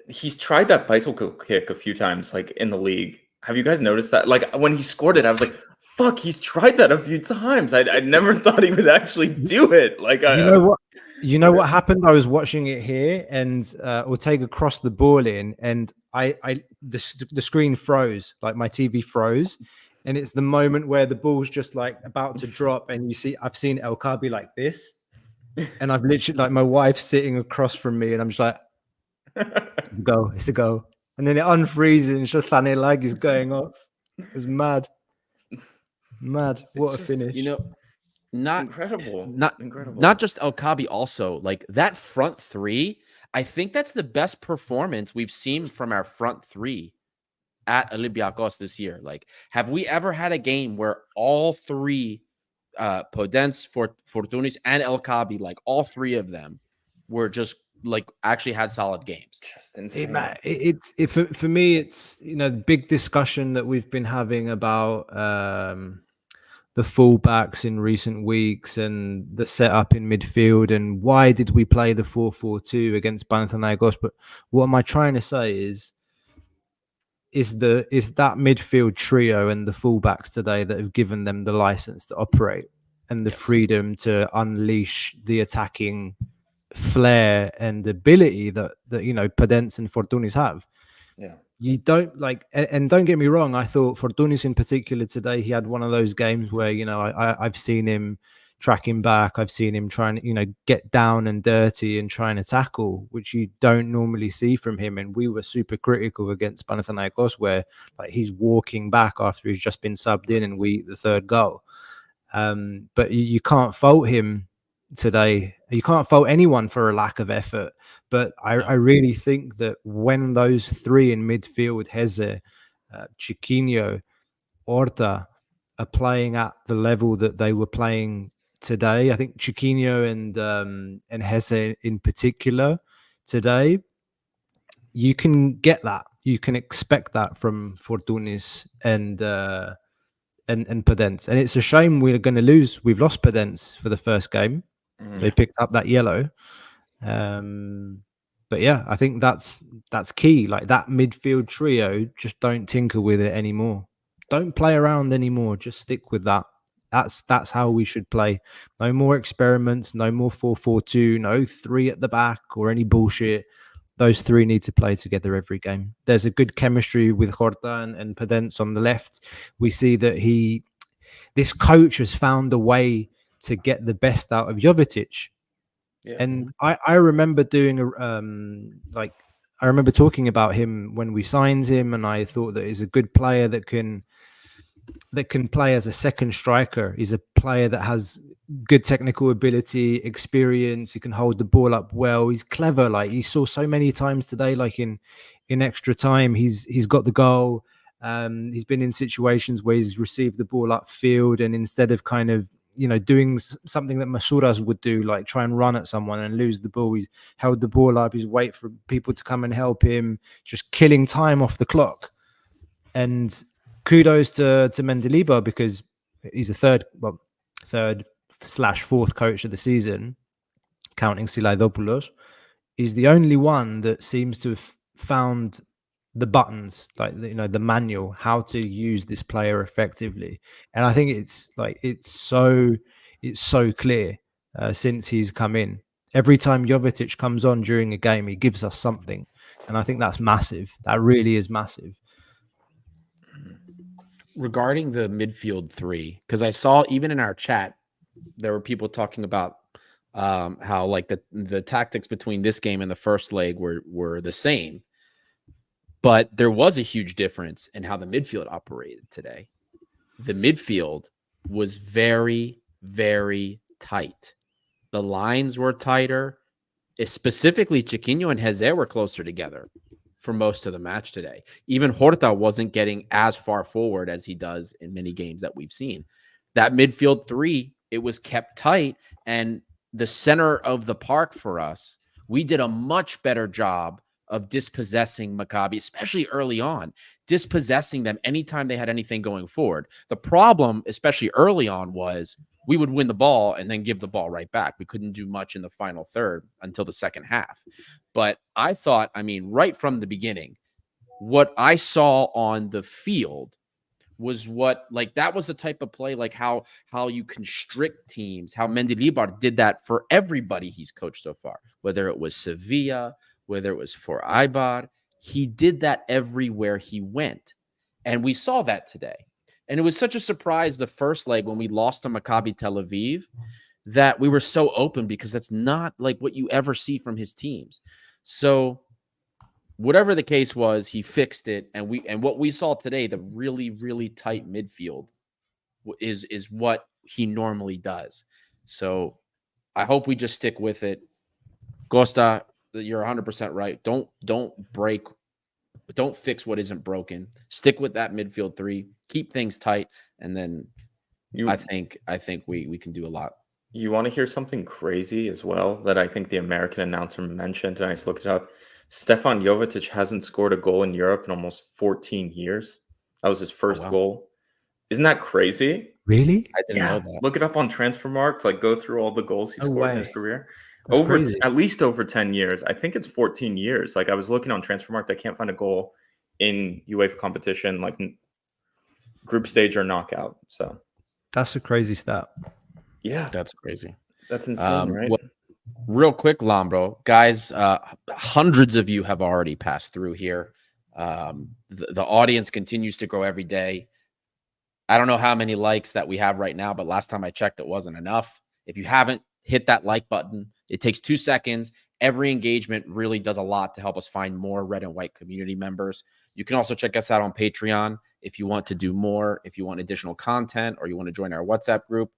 he's tried that bicycle kick a few times, like, in the league. Have you guys noticed that? Like, when he scored it, I was like, fuck, he's tried that a few times. I never thought he would actually do it. Like, you know what happened? I was watching it here, and Ortega crossed the ball in, and the screen froze, like my TV froze, and it's the moment where the ball's just like about to drop, and I've seen El Kabi like this, and I've literally, like, my wife's sitting across from me, and I'm just like, it's a go, and then it unfreezes, and Shathane lag is going off. It was mad. What a finish! You know. Not incredible. Not just El Kabi, also like that front three. I think that's the best performance we've seen from our front three at Olympiacos this year. Like, have we ever had a game where all three, Podence, Fortunis, and El Kabi, like all three of them were just like actually had solid games? Just insane. For me, it's, you know, the big discussion that we've been having about the fullbacks in recent weeks and the setup in midfield, and why did we play the 4-4-2 against Panathinaikos? But what am I trying to say is that midfield trio and the fullbacks today that have given them the license to operate. and the freedom to unleash the attacking flair and ability that Podence and Fortunis have. Yeah. You don't and don't get me wrong, I thought Fortunis in particular today, he had one of those games where, I've seen him tracking back, I've seen him trying to, get down and dirty and trying to tackle, which you don't normally see from him. And we were super critical against Panathinaikos, where he's walking back after he's just been subbed in and we eat the third goal. But you can't fault him today. You can't fault anyone for a lack of effort. But I really think that when those three in midfield, Heze, Chiquinho, Horta, are playing at the level that they were playing today, I think Chiquinho and Heze in particular today, you can get that. You can expect that from Fortunis and Podence. And it's a shame we're going to lose. We've lost Podence for the first game. They picked up that yellow. But yeah, I think that's key. That midfield trio, just don't tinker with it anymore. Don't play around anymore. Just stick with that. That's how we should play. No more experiments. No more 4-4-2. No 3 at the back or any bullshit. Those three need to play together every game. There's a good chemistry with Horta and Podence on the left. We see that this coach has found a way to get the best out of Jovetic. Yeah. And I remember doing I remember talking about him when we signed him, and I thought that he's a good player that can play as a second striker. He's a player that has good technical ability, experience. He can hold the ball up well. He's clever. You saw so many times today, in extra time, he's got the goal. He's been in situations where he's received the ball upfield, and instead of kind of doing something that Masuras would do, like try and run at someone and lose the ball, he's held the ball up. He's wait for people to come and help him, just killing time off the clock. And kudos to Mendilibar, because he's a third/fourth coach of the season, counting Silaidopoulos. He's the only one that seems to have found the buttons, the manual, how to use this player effectively. And I think it's so clear since he's come in. Every time Jovetic comes on during a game, he gives us something. And I think that's massive. That really is massive. Regarding the midfield three, because I saw even in our chat, there were people talking about how the tactics between this game and the first leg were the same. But there was a huge difference in how the midfield operated today. The midfield was very, very tight. The lines were tighter. Specifically, Chiquinho and Heze were closer together for most of the match today. Even Horta wasn't getting as far forward as he does in many games that we've seen. That midfield three, it was kept tight. And the center of the park for us, we did a much better job of dispossessing Maccabi, especially early on, dispossessing them anytime they had anything going forward. The problem, especially early on, was we would win the ball and then give the ball right back. We couldn't do much in the final third until the second half. But I thought, right from the beginning, what I saw on the field was that was the type of play, how you constrict teams, how Mendilibar did that for everybody he's coached so far, whether it was Sevilla, whether it was for Eibar. He did that everywhere he went. And we saw that today. And it was such a surprise the first leg when we lost to Maccabi Tel Aviv that we were so open, because that's not what you ever see from his teams. So whatever the case was, he fixed it. And what we saw today, the really, really tight midfield, is what he normally does. So I hope we just stick with it. Costa, you're 100% right. Don't fix what isn't broken. Stick with that midfield three. Keep things tight, and then I think we can do a lot. You want to hear something crazy as well that I think the American announcer mentioned, and I just looked it up. Stefan Jovetic hasn't scored a goal in Europe in almost 14 years. That was his first goal. Isn't that crazy? Really? I didn't know that. Look it up on Transfermarkt. Go through all the goals he scored in his career. That's at least over 10 years. I think it's 14 years. I was looking on Transfermarkt. I can't find a goal in UEFA competition, group stage or knockout. So that's a crazy stat. Yeah, That's crazy. that's insane, right? Well, real quick, Lambro, guys, hundreds of you have already passed through here. The audience continues to grow every day. I don't know how many likes that we have right now, but last time I checked, it wasn't enough. If you haven't hit that like button, it takes 2 seconds. Every engagement really does a lot to help us find more red and white community members. You can also check us out on Patreon if you want to do more, if you want additional content, or you want to join our WhatsApp group.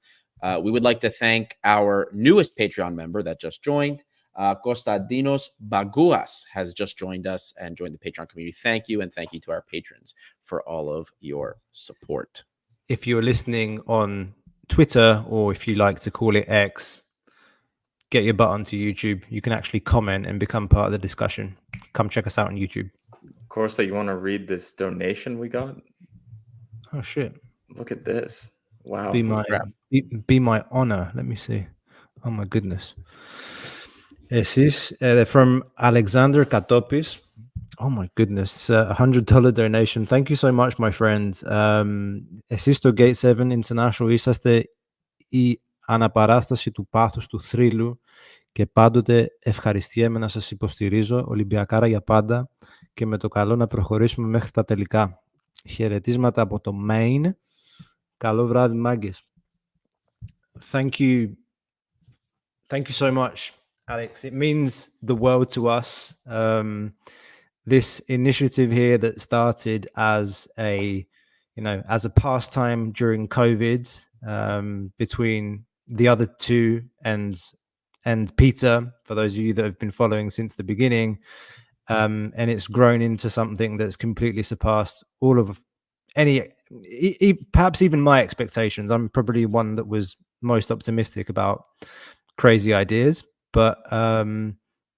We would like to thank our newest Patreon member that just joined. Kostadinos Baguas has just joined us and joined the Patreon community. Thank you, and thank you to our patrons for all of your support. If you're listening on Twitter, or if you like to call it X, get your butt onto YouTube. You can actually comment and become part of the discussion. Come check us out on YouTube. Of course, that you want to read this donation we got? Oh shit! Look at this. Wow. Be my honor. Let me see. Oh my goodness. They're from Alexander Katopis. Oh my goodness. It's a $100 donation. Thank you so much, my friends. Εσείς στο Gate 7 International είσαστε η αναπαράσταση του πάθους, του θρύλου, και πάντοτε ευχαριστιέμαι να σας υποστηρίζω, Ολυμπιακάρα για πάντα, και με το καλό να προχωρήσουμε μέχρι τα τελικά. Χαιρετίσματα από το Maine. Καλό βράδυ, μάγκες. Thank you so much, Alex. It means the world to us. This initiative here that started as a pastime during COVID, between the other two and Peter, for those of you that have been following since the beginning, and it's grown into something that's completely surpassed all of perhaps even my expectations. I'm probably one that was most optimistic about crazy ideas, but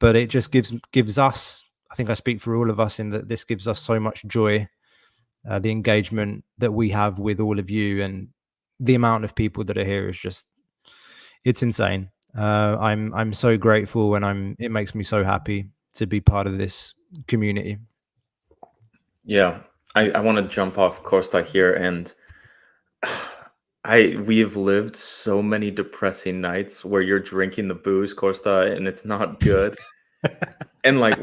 it just gives us, I think I speak for all of us in that this gives us so much joy, the engagement that we have with all of you, and the amount of people that are here is just, it's insane. I'm so grateful, and it makes me so happy to be part of this community. Yeah, I want to jump off Costa here, and we have lived so many depressing nights where you're drinking the booze, Costa, and it's not good. And like,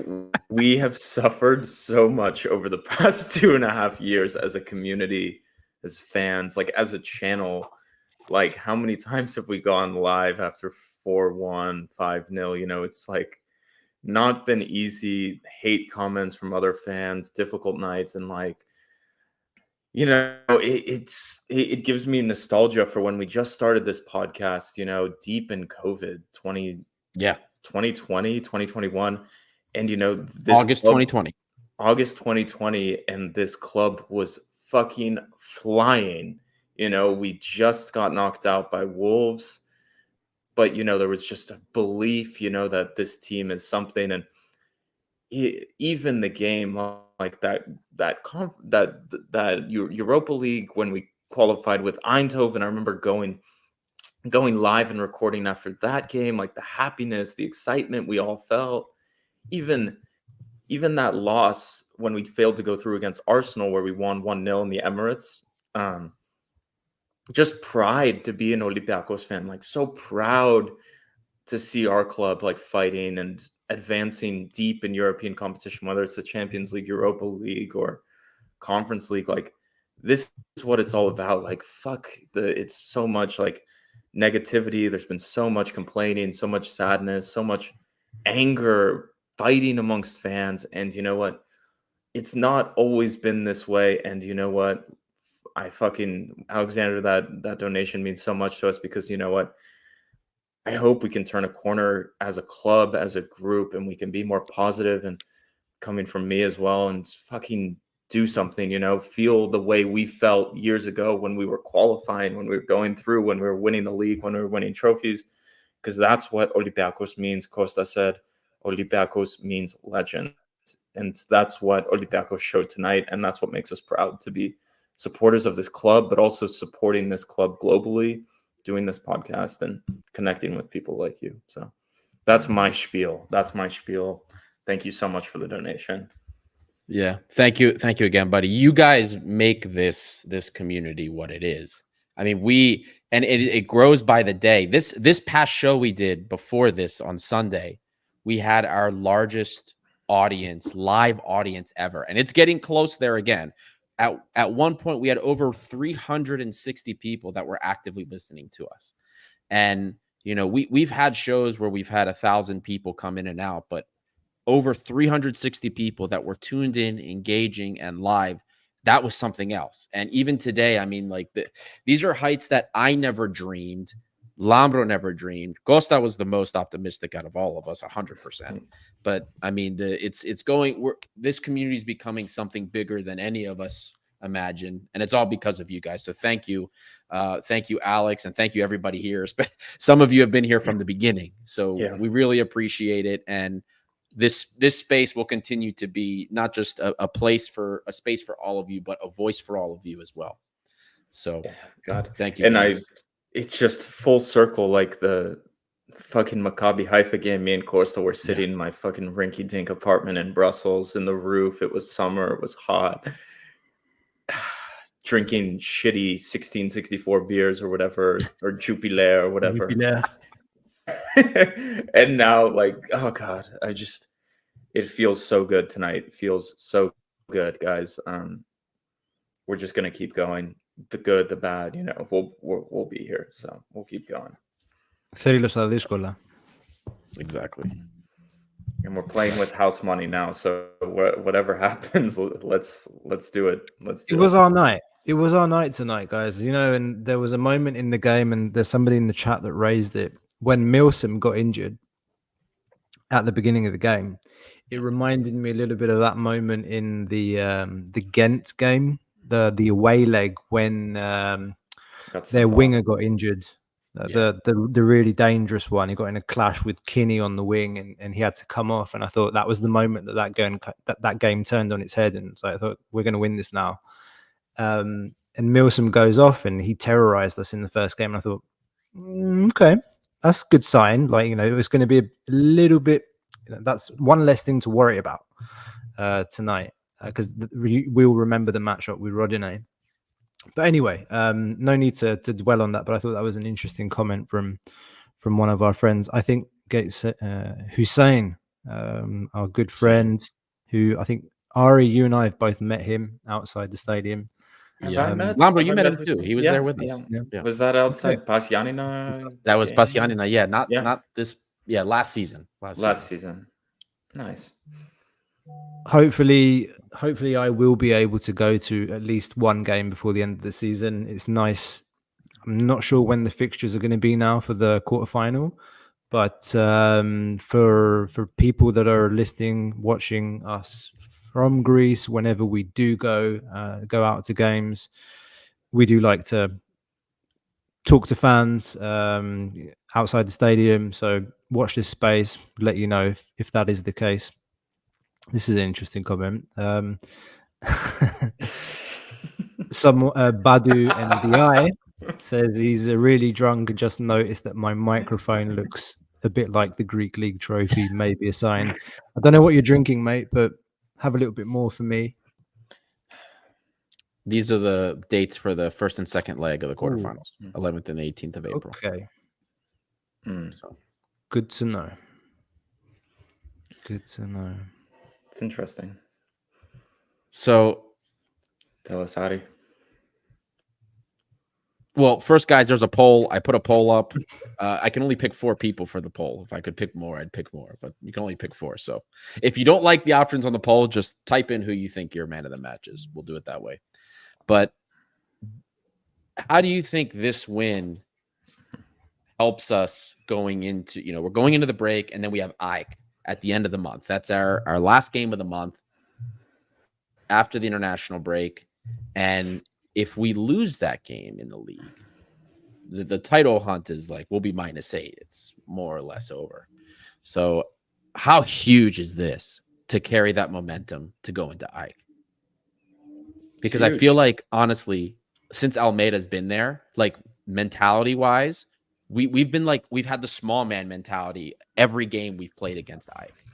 we have suffered so much over the past 2.5 years as a community, as fans, like as a channel. Like, how many times have we gone live after 4-1, 5-0? You know, it's like not been easy. Hate comments from other fans, difficult nights, and like, you know, it gives me nostalgia for when we just started this podcast, you know, deep in COVID 2020, 2021. And, you know, this August 2020, and this club was fucking flying. You know, we just got knocked out by Wolves, but, you know, there was just a belief, you know, that this team is something. And even the game like that Europa League, when we qualified with Eindhoven, I remember going live and recording after that game, like the happiness, the excitement we all felt. Even that loss when we failed to go through against Arsenal, where we won 1-0 in the Emirates, just pride to be an Olympiacos fan, like so proud to see our club like fighting and advancing deep in European competition, whether it's the Champions League, Europa League, or Conference League. Like, this is what it's all about. Like, it's so much like negativity. There's been so much complaining, so much sadness, so much anger, fighting amongst fans. And you know what? It's not always been this way. And you know what? Alexander, that donation means so much to us, because you know what? I hope we can turn a corner as a club, as a group, and we can be more positive, and coming from me as well, and fucking do something, you know, feel the way we felt years ago when we were qualifying, when we were going through, when we were winning the league, when we were winning trophies, because that's what Olympiacos means. Costa said, Olympiacos means legend. And that's what Olympiacos showed tonight. And that's what makes us proud to be supporters of this club, but also supporting this club globally, doing this podcast and connecting with people like you. So that's my spiel. Thank you so much for the donation. Yeah. Thank you again, buddy. You guys make this community what it is. I mean, it grows by the day. This past show we did before this on Sunday, we had our largest live audience ever, and it's getting close there again. At one point, we had over 360 people that were actively listening to us, and we've had shows where we've had 1,000 people come in and out, but over 360 people that were tuned in, engaging, and live. That was something else. And even today, I mean, like these are heights that I never dreamed. Lambro never dreamed. Costa was the most optimistic out of all of us, 100%. But I mean, this community is becoming something bigger than any of us imagined, and it's all because of you guys. So thank you, Alex, and thank you everybody here. Some of you have been here from the beginning, so we really appreciate it. And this space will continue to be not just a space for all of you, but a voice for all of you as well. So God, thank you. And it's just full circle, like the fucking Maccabi Haifa game. Me and Costa were sitting in my fucking rinky dink apartment in Brussels in the roof. It was summer. It was hot. Drinking shitty 1664 beers or whatever, or Jupiler or whatever. And now, like, oh God, it feels so good tonight. It feels so good, guys. We're just gonna keep going. The good, the bad, we'll be here. So we'll keep going. Exactly. And we're playing with house money now. So whatever happens, let's do it. It was our night. It was our night tonight, guys. And there was a moment in the game, and there's somebody in the chat that raised it. When Milsom got injured at the beginning of the game, it reminded me a little bit of that moment in the Ghent game, the away leg, when their winger got injured. The really dangerous one. He got in a clash with Kinney on the wing, and he had to come off. And I thought that was the moment that game turned on its head. And so I thought, we're going to win this now. And Milsom goes off, and he terrorized us in the first game. And I thought, okay, that's a good sign. Like, it's going to be a little bit. That's one less thing to worry about tonight, because we'll remember the matchup with Rodinei. But anyway, no need to dwell on that. But I thought that was an interesting comment from one of our friends. I think Hussein, our good friend, who I think Ari, you and I have both met him outside the stadium. Lambro, you met him too. He was there with us. Yeah. Was that outside Pasianina? That was Pasianina. Yeah, not this. Yeah, last season. Last season. Nice. Hopefully I will be able to go to at least one game before the end of the season. It's nice. I'm not sure when the fixtures are going to be now for the quarterfinal, but for people that are listening, watching us from Greece, whenever we do go out to games, we do like to talk to fans outside the stadium. So watch this space, let you know if that is the case. This is an interesting comment. Some Badu NDI says he's really drunk and just noticed that my microphone looks a bit like the Greek League trophy. Maybe a sign. I don't know what you're drinking, mate, but have a little bit more for me. These are the dates for the first and second leg of the quarterfinals, 11th and 18th of April. Okay. So good to know. Good to know. It's interesting. So tell us, Ari. Well, first, guys, there's a poll. I put a poll up. I can only pick 4 people for the poll. If I could pick more, I'd pick more, but you can only pick 4. So if you don't like the options on the poll, just type in who you think your man of the match is. We'll do it that way. But how do you think this win helps us going into, we're going into the break, and then we have Ike at the end of the month. That's our last game of the month after the international break. And if we lose that game in the league, the title hunt is like, we'll be -8. It's more or less over. So how huge is this to carry that momentum to go into Ike? Because I feel like, honestly, since Almeida's been there, like mentality wise, we've had the small man mentality every game we've played against Ike.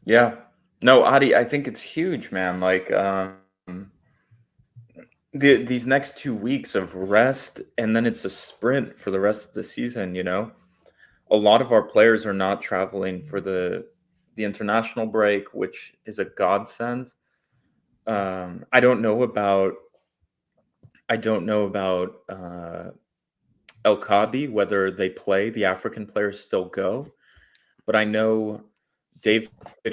Yeah. No, Adi, I think it's huge, man. Like, these next 2 weeks of rest, and then it's a sprint for the rest of the season. A lot of our players are not traveling for the international break, which is a godsend. I don't know about El Kabi, whether they play. The African players still go, but I know David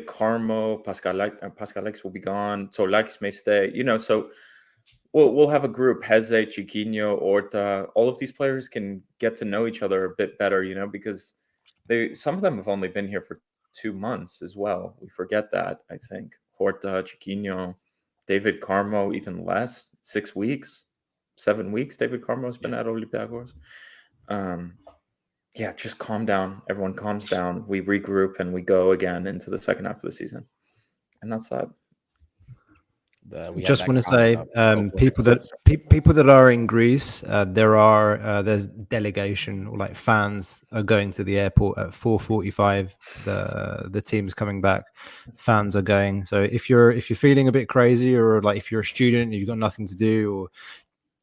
Carmo, Pascalex will be gone. Solakis may stay. So we'll have a group. Heze, Chiquinho, Horta. All of these players can get to know each other a bit better. Because some of them have only been here for 2 months as well. We forget that. I think Horta, Chiquinho, David Carmo, even less. 6 weeks, 7 weeks. David Carmo's been at Olympiacos. Yeah, just calm down. Everyone calms down. We regroup and we go again into the second half of the season, and that's that. Just want to say, people that are in Greece, there's delegation or like fans are going to the airport at 4:45. The team's coming back. Fans are going. So if you're feeling a bit crazy, or like if you're a student and you've got nothing to do, or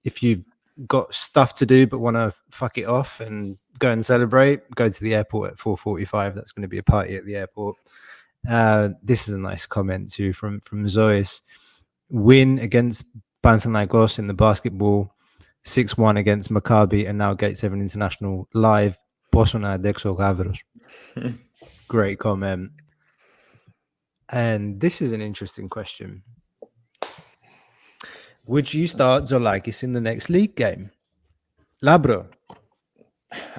if you've got stuff to do but want to fuck it off and go and celebrate, go to the airport at 4:45. That's going to be a party at the airport. This is a nice comment too from Zois. Win against Panathinaikos in the basketball, 6-1 against Maccabi, and now Gate 7 International live. Πόσο να αντέξω γάβρος. Great comment. And this is an interesting question. Would you start Zolakis in the next league game? Labro.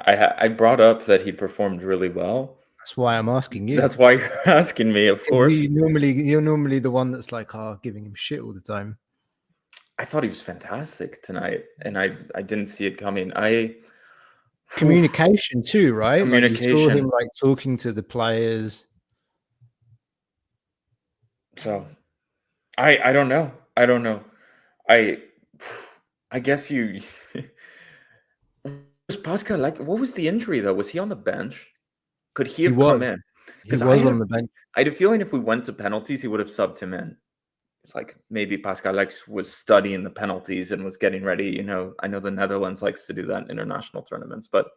I brought up that he performed really well. That's why I'm asking you. That's why you're asking me, of course. You're normally the one that's like, giving him shit all the time. I thought he was fantastic tonight, and I didn't see it coming. Communication too, right? Communication. Like you saw him like talking to the players. So, I don't know. I guess you. Was Pascal what was the injury though? Was he on the bench? Could he have come in? Because I was on the bench. I had a feeling if we went to penalties, he would have subbed him in. It's like maybe Pascalex was studying the penalties and was getting ready. I know the Netherlands likes to do that in international tournaments, but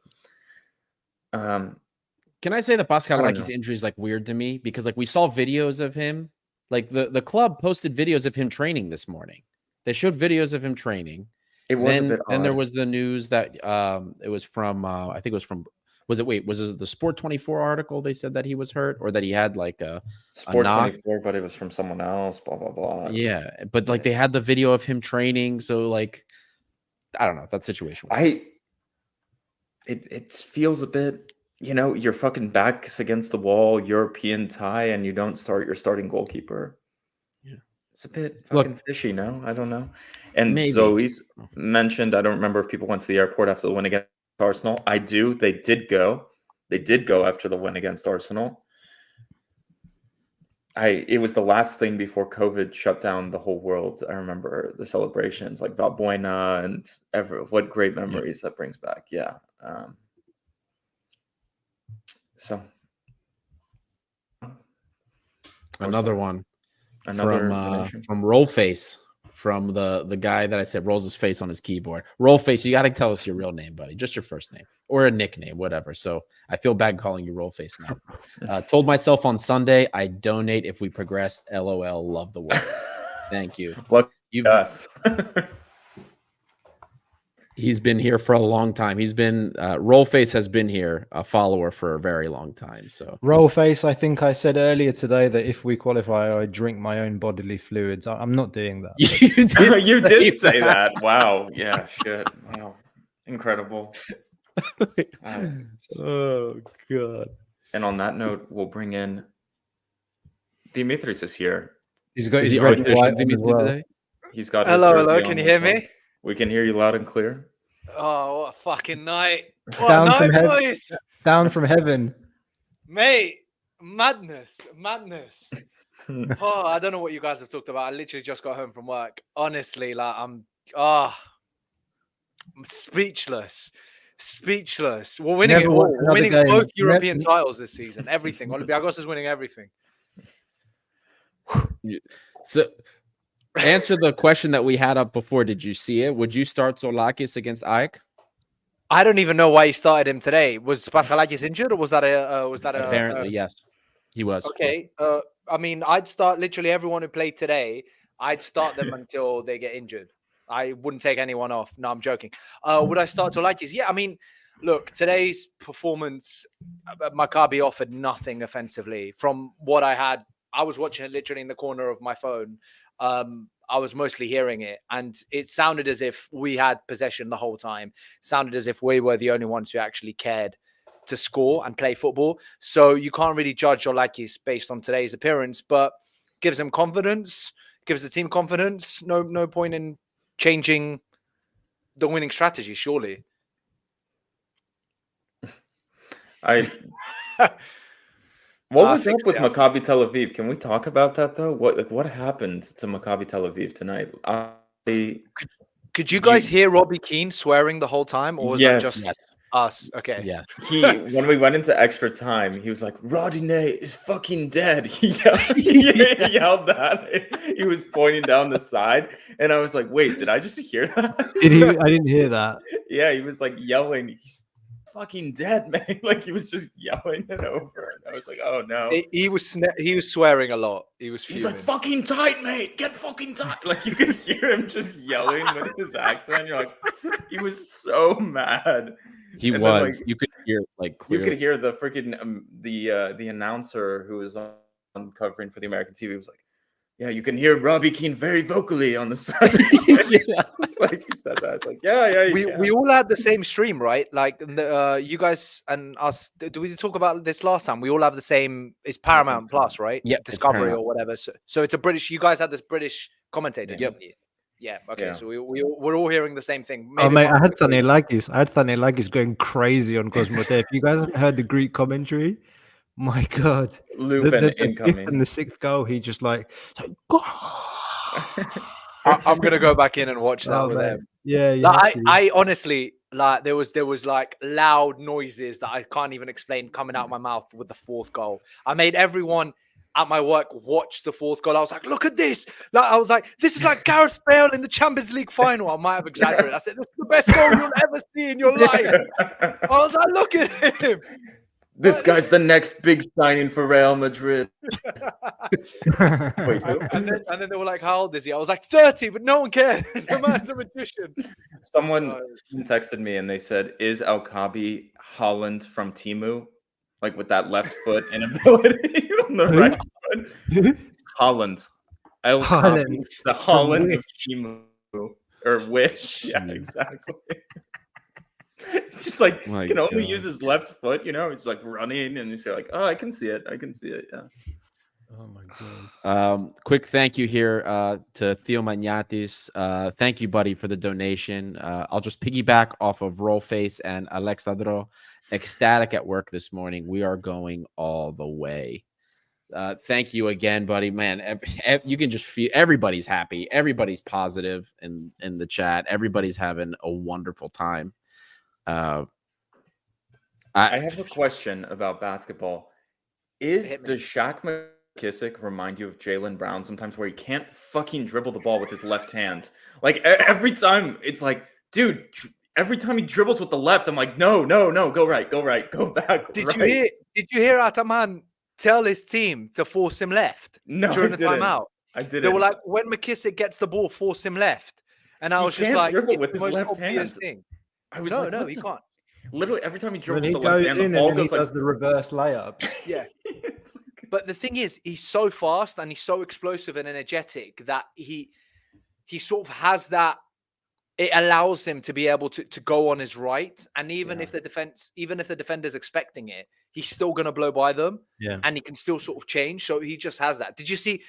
can I say that Pascalek's injury is like weird to me, because like we saw videos of him, like the club posted videos of him training this morning. They showed videos of him training. It was a bit odd. Then there was the news that it was from I think it was from. Was it the Sport 24 article? They said that he was hurt, or that he had like a Sport knock. 24, but it was from someone else. Blah blah blah. Yeah, but like they had the video of him training, so like I don't know that situation. It feels a bit, your fucking back's against the wall, European tie, and you don't start your starting goalkeeper. Yeah, it's a bit fucking fishy. No, I don't know. And maybe. Zoe's mentioned. I don't remember if people went to the airport after the win against Arsenal. I do. They did go. After the win against Arsenal. It was the last thing before COVID shut down the whole world. I remember the celebrations, like Valbuena, and what great memories that brings back. Yeah. So another one from Rollface. From the guy that I said rolls his face on his keyboard. Rollface, you got to tell us your real name, buddy. Just your first name or a nickname, whatever. So I feel bad calling you Rollface now. Told myself on Sunday I donate if we progress. LOL. Love the work. Thank you. Yes. He's been here for a long time. He's been Rollface has been here, a follower for a very long time. So Rollface, I think I said earlier today that if we qualify, I drink my own bodily fluids. I'm not doing that. You did say that. Wow. Yeah. Shit. Wow. Incredible. Oh God. And on that note, we'll bring in Dimitris is here. He's got his red and white on as well. Today? He's got. Hello. Can you hear me? We can hear you loud and clear. Oh, what a fucking night. Down from heaven, boys. Down from heaven. Mate, madness. I don't know what you guys have talked about. I literally just got home from work. Honestly, like I'm speechless. We're winning it all. We're winning both European titles this season. Everything. Olympiacos is winning everything. So answer the question that we had up before. Did you see it? Would you start Zoulakis against Ajax? I don't even know why he started him today. Was Pascalakis injured, or was that Apparently, yes, he was. okay? I mean, I'd start literally everyone who played today. I'd start them until they get injured. I wouldn't take anyone off. No, I'm joking. Would I start Zoulakis? Yeah, I mean, look, today's performance, Maccabi offered nothing offensively. From what I had, I was watching it literally in the corner of my phone. I was mostly hearing it, and it sounded as if we had possession the whole time. It sounded as if we were the only ones who actually cared to score and play football. So you can't really judge Zoulakis based on today's appearance, but gives him confidence, gives the team confidence. No point in changing the winning strategy, surely. What was up with Maccabi Tel Aviv? Can we talk about that though? What happened to Maccabi Tel Aviv tonight? Could you guys hear Robbie Keane swearing the whole time, or was that just us? Okay. Yes. When we went into extra time, he was like, "Rodinei is fucking dead." He yelled that. He was pointing down the side, and I was like, "Wait, did I just hear that?" I didn't hear that. Yeah, he was like yelling. He's fucking dead, man. Like he was just yelling it over. And I was like, "Oh no." He was swearing a lot. He's like, "Fucking tight, mate. Get fucking tight." Like you could hear him just yelling with his accent. You're like, he was so mad. He was. Then, like, you could hear like clearly. You could hear the freaking the announcer who was on covering for the American TV was like, "Yeah, you can hear Robbie Keane very vocally on the side." It's like he said that. It's like, yeah. We all had the same stream, right? Like you guys and us. Did we talk about this last time? We all have the same. It's Paramount Plus, right? Yeah, Discovery or whatever. So it's a British. You guys had this British commentator. Yep. Yeah. Okay. Yeah. So we're all hearing the same thing. Maybe mate, I had Thanelakis going crazy on Cosmote. If you guys haven't heard the Greek commentary, my God, Lupin incoming and the sixth goal, he just like I'm gonna go back in and watch that with him. Yeah. I honestly like there was like loud noises that I can't even explain coming out of my mouth with the fourth goal. I made everyone at my work watch the fourth goal. I was like, look at this. Like, I was like, this is like Gareth Bale in the Champions League final. I might have exaggerated. I said, this is the best goal you'll ever see in your life. I was like, look at him. This guy's the next big signing for Real Madrid. Wait, and then they were like, how old is he? I was like, 30, but no one cares. The man's a magician. Someone texted me and they said, is Alkabi Holland from Timu? Like with that left foot inability on the right foot. Holland. Holland. The Holland of Timu. Or Wish. Yeah, exactly. It's just like can only use his left foot, you know. He's like running, and you're like, "Oh, I can see it. Yeah." Oh my God. Quick thank you here to Theo Magnatis. Thank you, buddy, for the donation. I'll just piggyback off of Rollface and Alexandro. Ecstatic at work this morning. We are going all the way. Thank you again, buddy. Man, you can just feel everybody's happy. Everybody's positive in the chat. Everybody's having a wonderful time. I have a question about basketball. Does Shaq McKissick remind you of Jaylen Brown sometimes, where he can't fucking dribble the ball with his left hand? Like every time, it's like, dude. Every time he dribbles with the left, I'm like, no, go right, go back. Did you hear Ataman tell his team to force him left during the timeout? I didn't. They were like, when McKissick gets the ball, force him left. And I was just like, dribble with his left hand. Thing. I was no, he can't. Literally every time he dribbles when with he the left goes hand, in the ball and he goes does the reverse layups. Yeah. But the thing is, he's so fast and he's so explosive and energetic that he sort of has that. It allows him to be able to go on his right, and even if the defender's expecting it, he's still going to blow by them. Yeah, and he can still sort of change. So he just has that. Did you see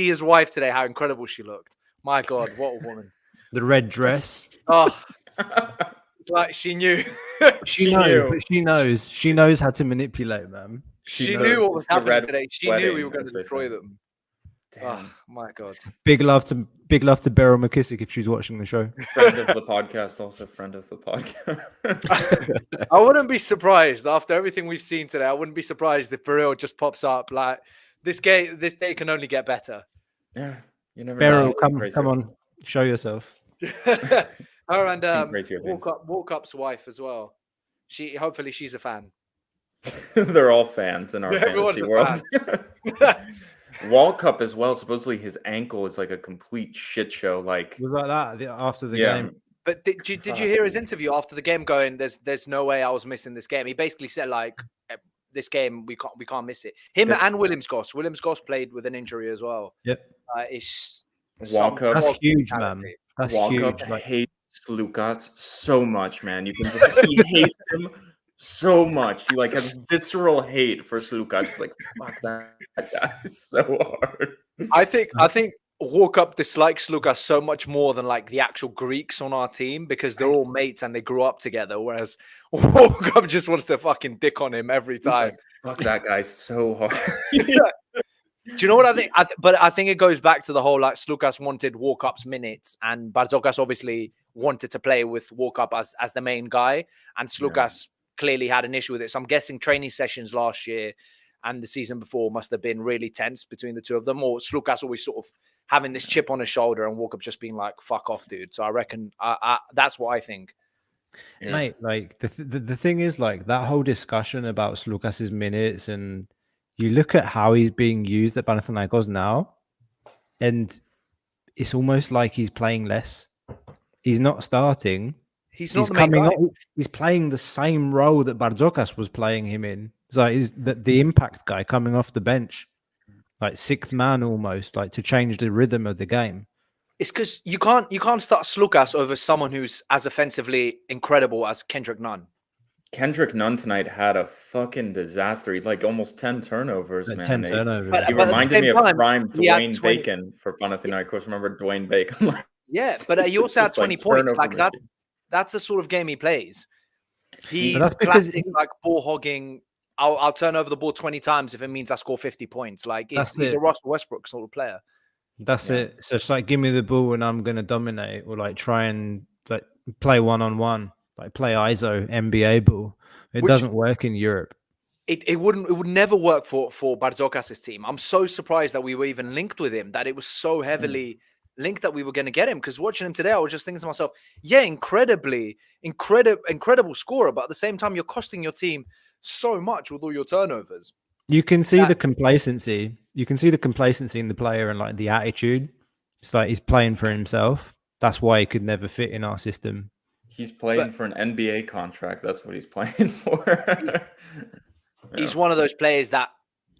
his wife today? How incredible she looked! My God, what a woman! The red dress. Oh, it's like she knew. She knows. She knows how to manipulate, man. She knew what was happening today. She knew we were going to destroy them. Damn. Oh my God! Big love to Beryl McKissick if she's watching the show. Friend of the podcast, also friend of the podcast. I wouldn't be surprised after everything we've seen today. I wouldn't be surprised if Beryl just pops up. Like this day can only get better. Yeah, You never Beryl, know. come on, show yourself. Her and Crazier things. Walkup's wife as well. Hopefully she's a fan. They're all fans in our Everyone's fantasy a world. fan. Walkup as well. Supposedly his ankle is like a complete shit show. Like It was like that after the yeah, game. But did you hear his interview after the game? Going, there's no way I was missing this game. He basically said like, this game we can't miss it. And Williams-Goss. Williams-Goss played with an injury as well. Yep. It's Walkup. That's huge, man. That's Walkup huge. Like, hates Lucas so much, man. You can just he hates him so much. He like has visceral hate for Lucas. It's like fuck that guy is so hard. I think Walkup dislikes Lucas so much more than like the actual Greeks on our team because they're all mates and they grew up together. Whereas Walkup just wants to fucking dick on him every time. Like, fuck that guy so hard. Do you know what I think? But I think it goes back to the whole like Slukas wanted Walkup's minutes, and Barzokas obviously wanted to play with Walkup as the main guy, and Slukas clearly had an issue with it. So I'm guessing training sessions last year and the season before must have been really tense between the two of them, or Slukas always sort of having this chip on his shoulder and Walkup just being like, "Fuck off, dude." So I reckon that's what I think. Mate, like the thing is, like that whole discussion about Slukas's minutes, and you look at how he's being used at Panathinaikos now, and it's almost like he's playing less. He's not starting. He's not coming up. He's playing the same role that Barzokas was playing him in. So he's the impact guy coming off the bench, like sixth man almost, like to change the rhythm of the game. It's because you can't start Slukas over someone who's as offensively incredible as Kendrick Nunn. Kendrick Nunn tonight had a fucking disaster. He like almost 10 turnovers, man. 10 turnovers. He reminded me of prime Dwayne Bacon for Panathinaikos. Remember Dwayne Bacon? Yeah, but he also had 20 points. Like that's the sort of game he plays. He's classic, like ball hogging. I'll turn over the ball 20 times if it means I score 50 points. Like he's a Russell Westbrook sort of player. That's it. So it's like, give me the ball and I'm going to dominate, or like try and like play one-on-one, like play ISO NBA ball. Which doesn't work in Europe. It would never work for Barzokas' team. I'm so surprised that we were even linked with him, that it was so heavily linked that we were going to get him. Because watching him today, I was just thinking to myself, yeah, incredible scorer, but at the same time, you're costing your team so much with all your turnovers. You can see the complacency. You can see the complacency in the player and like the attitude. It's like he's playing for himself. That's why he could never fit in our system. He's playing for an NBA contract. That's what he's playing for. He's one of those players that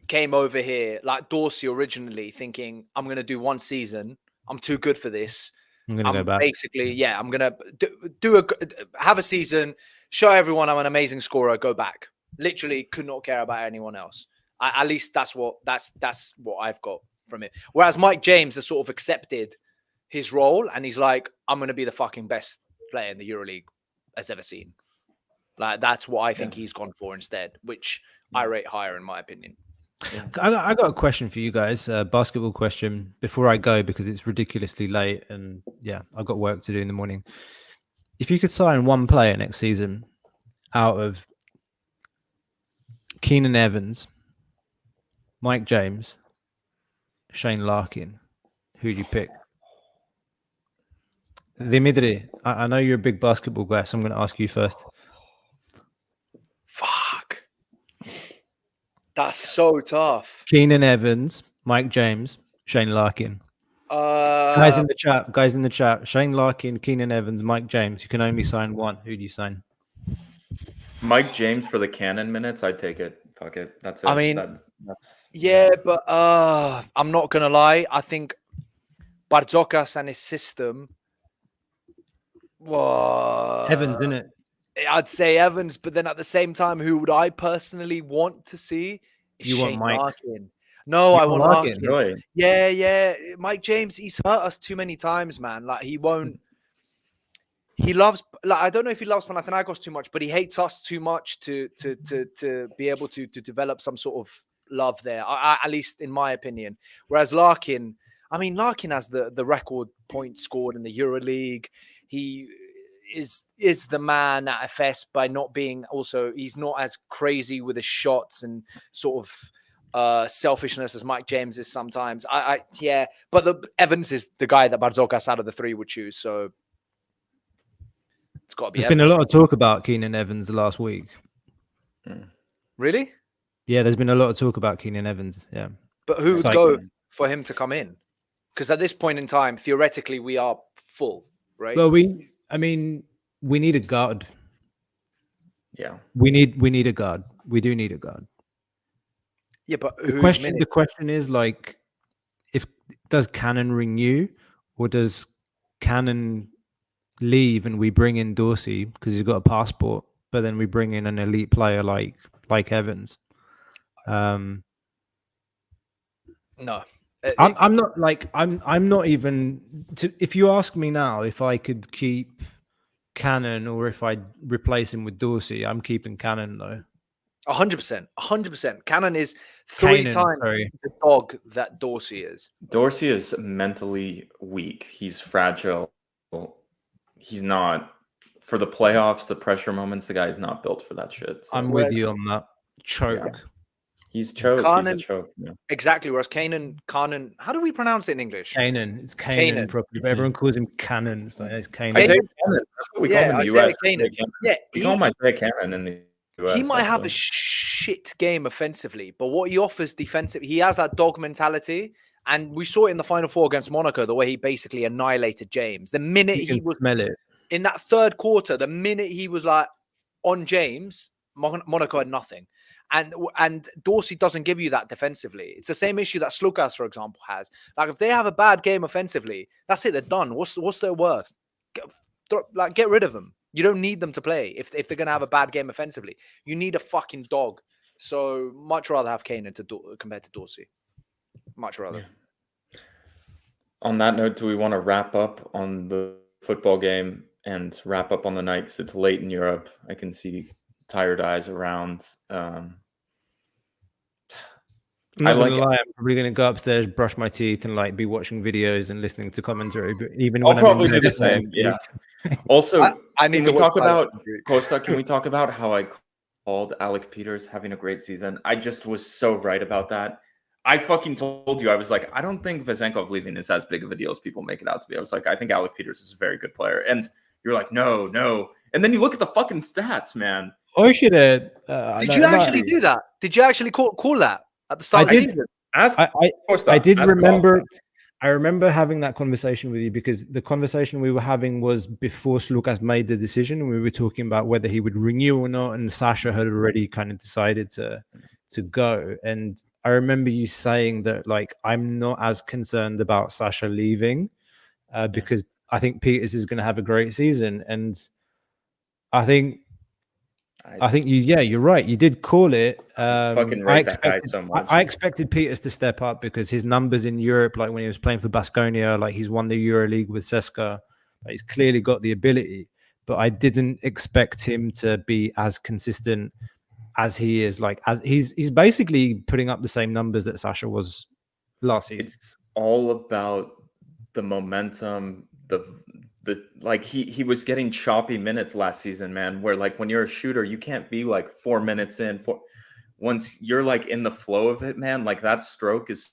came over here like Dorsey originally, thinking, I'm going to do one season. I'm too good for this. I'm going to go back. Basically, I'm going to have a season, show everyone I'm an amazing scorer, go back. Literally could not care about anyone else. At least that's what I've got from it. Whereas Mike James has sort of accepted his role and he's like, I'm going to be the fucking best player in the EuroLeague has ever seen. Like that's what I think he's gone for instead, which I rate higher in my opinion. Yeah. I got a question for you guys, a basketball question before I go because it's ridiculously late and I've got work to do in the morning. If you could sign one player next season out of Keenan Evans, Mike James, Shane Larkin, who'd you pick? Dimitri, I know you're a big basketball guy, so I'm going to ask you first. Fuck. That's so tough. Keenan Evans, Mike James, Shane Larkin. Guys in the chat. Shane Larkin, Keenan Evans, Mike James. You can only sign one. Who do you sign? Mike James for the Cannon minutes. I'd take it. Fuck it. That's it. I mean, that's but I'm not gonna lie. I think Barzokas and his system. Evans, isn't it? I'd say Evans, but then at the same time, who would I personally want to see? Is Shane Larkin. No, I want Larkin. Really? Yeah. Mike James, he's hurt us too many times, man. Like he won't. He loves, like, I don't know if he loves Panathinaikos too much, but he hates us too much to be able to develop some sort of love there, at least in my opinion. Whereas Larkin has the record points scored in the EuroLeague. He is the man at FS by not being also, he's not as crazy with his shots and sort of selfishness as Mike James is sometimes. Yeah, but Evans is the guy that Barzokas out of the three would choose. So it's got to be. There's been a lot of talk about Keenan Evans the last week. Really? Yeah, there's been a lot of talk about Keenan Evans. Yeah, but who would go for him to come in? Because at this point in time, theoretically, we are full, right? Well, we need a guard. Yeah, we need a guard. We do need a guard. Yeah, but the question is like, does Cannon renew, or does Cannon leave and we bring in Dorsey because he's got a passport, but then we bring in an elite player like Evans? No, I'm not like I'm not even. If you ask me now if I could keep Cannon or if I replace him with Dorsey, I'm keeping Cannon though. 100%. Cannon is three times the dog that Dorsey is. Dorsey is mentally weak. He's fragile. He's not for the playoffs, the pressure moments. The guy is not built for that shit. So. I'm with you on that. Choke. Yeah. He's choked. Kanan, he's a choke. Yeah. Exactly. Whereas Kanan, how do we pronounce it in English? Kanan. It's Kanan properly, but everyone calls him Cannon. It's like it's Kanan. Isaiah Cannon. That's what we call him in the US. Yeah, we call him Isaiah Cannon in the US. He might have a shit game offensively, but what he offers defensively, he has that dog mentality. And we saw it in the Final Four against Monaco, the way he basically annihilated James. The minute he was smell it. In that third quarter, the minute he was like on James, Monaco had nothing. And Dorsey doesn't give you that defensively. It's the same issue that Slukas, for example, has. Like if they have a bad game offensively, that's it. They're done. What's their worth? Get rid of them. You don't need them to play if they're gonna have a bad game offensively. You need a fucking dog. So much rather have Kanan compared to Dorsey. Much rather. Yeah. On that note, do we want to wrap up on the football game and wrap up on the night? Because it's late in Europe. I can see tired eyes around. I'm not gonna lie, I'm probably gonna go upstairs, brush my teeth, and like be watching videos and listening to commentary. But even I'll when probably I'm do the same. Yeah. Also, I need to talk about Costa. Can we talk about how I called Alec Peters having a great season? I just was so right about that. I fucking told you, I was like, I don't think Vezenkov leaving is as big of a deal as people make it out to be. I was like, I think Alec Peters is a very good player, and you're like, no. And then you look at the fucking stats, man. I should have. Did you actually do that? Did you actually call that at the start of the season? I did remember. I remember having that conversation with you because the conversation we were having was before Slukas made the decision, and we were talking about whether he would renew or not. And Sasha had already kind of decided to go. And I remember you saying that, like, I'm not as concerned about Sasha leaving because I think Peters is going to have a great season, and I think you're right. You did call it. Fucking rate that guy so much. I expected Peters to step up because his numbers in Europe, like when he was playing for Baskonia, like he's won the EuroLeague with CSKA. Like he's clearly got the ability, but I didn't expect him to be as consistent as he is. Like as he's basically putting up the same numbers that Sasha was last season. It's all about the momentum, like he was getting choppy minutes last season, man, where like when you're a shooter, you can't be like 4 minutes in. Once you're like in the flow of it, man, like that stroke is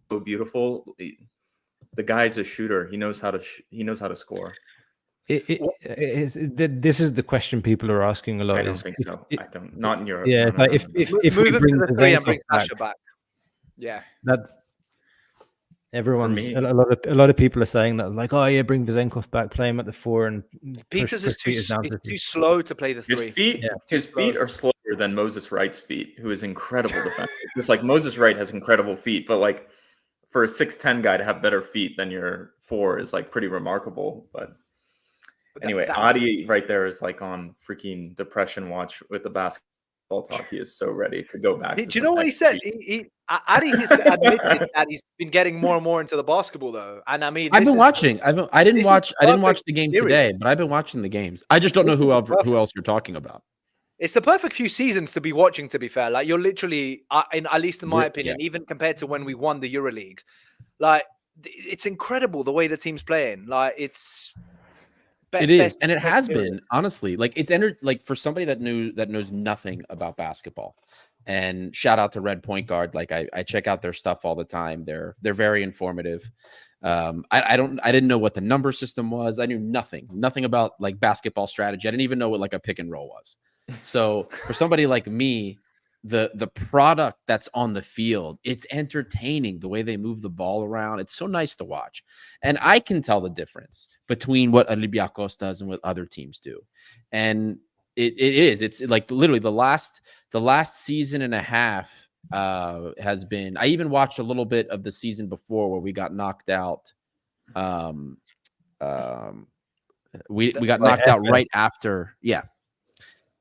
so beautiful. The guy's a shooter. He knows how to score. This is the question people are asking a lot. I don't think so. I don't. Not in Europe. Yeah, no, like if we bring the three and bring Sasha back. Yeah. That everyone's a lot of people are saying that, like, oh yeah, bring Vezenkov back, play him at the 4, and Peters is too slow to play the 3. His feet are slower than Moses Wright's feet, who is incredible defense. Just like Moses Wright has incredible feet, but like for a 6'10" guy to have better feet than your 4 is like pretty remarkable. But anyway, Adi right there is like on freaking depression watch with the basketball talk. He is so ready to go back. Do you know what he said? Adi has admitted that he's been getting more and more into the basketball, though. And I mean, I've been watching. I didn't watch the game today, but I've been watching the games. I just don't know who else you're talking about. It's the perfect few seasons to be watching. To be fair, like you're literally, at least in my opinion, even compared to when we won the EuroLeagues, like it's incredible the way the team's playing. Like it is, and it has been honestly. Like it's entered. Like for somebody that knows nothing about basketball, And shout out to Red Point Guard. Like I check out their stuff all the time. They're very informative. I didn't know what the number system was. I knew nothing about like basketball strategy. I didn't even know what like a pick and roll was. So for somebody like me, the product that's on the field, it's entertaining the way they move the ball around. It's so nice to watch. And I can tell the difference between what Olympiacos does and what other teams do. And it's like literally the last season and a half has been. I even watched a little bit of the season before where we got knocked out. We got knocked out right after. Yeah.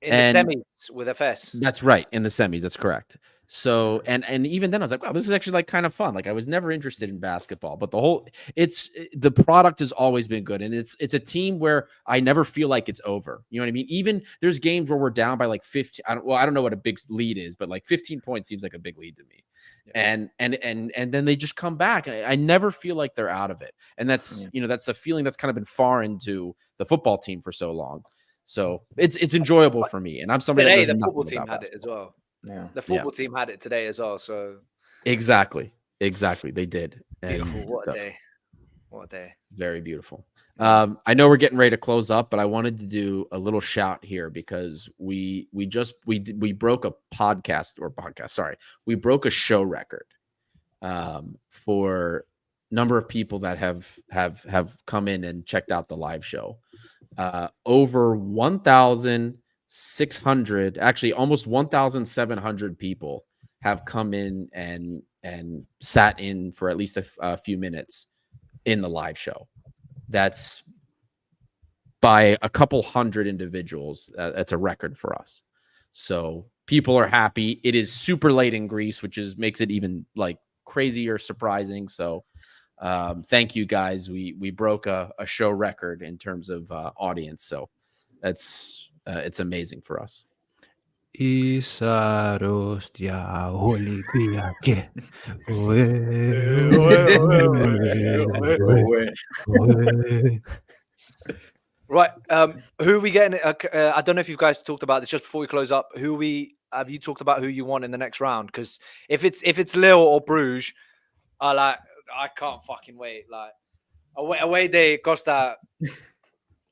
In the semis with FS. That's right. In the semis. That's correct. So, and even then I was like, wow, this is actually like kind of fun. Like I was never interested in basketball, but the product has always been good. And it's a team where I never feel like it's over. You know what I mean? Even there's games where we're down by like 15. I don't know what a big lead is, but like 15 points seems like a big lead to me. Yeah. And then they just come back. I never feel like they're out of it. And that's, that's a feeling that's kind of been foreign to the football team for so long. So it's enjoyable for me. And I'm somebody today, that the football team had it as well. Yeah. The football team had it today as well. So exactly. They did. Beautiful. What a day. Very beautiful. I know we're getting ready to close up, but I wanted to do a little shout here because we broke a we broke a show record for number of people that have come in and checked out the live show. Over 1,600, actually almost 1,700 people have come in and sat in for at least a few minutes in the live show. That's by a couple hundred individuals. That's a record for us. So people are happy. It is super late in Greece, which makes it even like crazier surprising. So thank you guys. We broke a show record in terms of audience. So that's it's amazing for us. Right. Who are we getting? I don't know if you guys talked about this just before we close up. Have you talked about who you want in the next round? Because if it's Lille or Bruges, I can't fucking wait. Like away day Costa.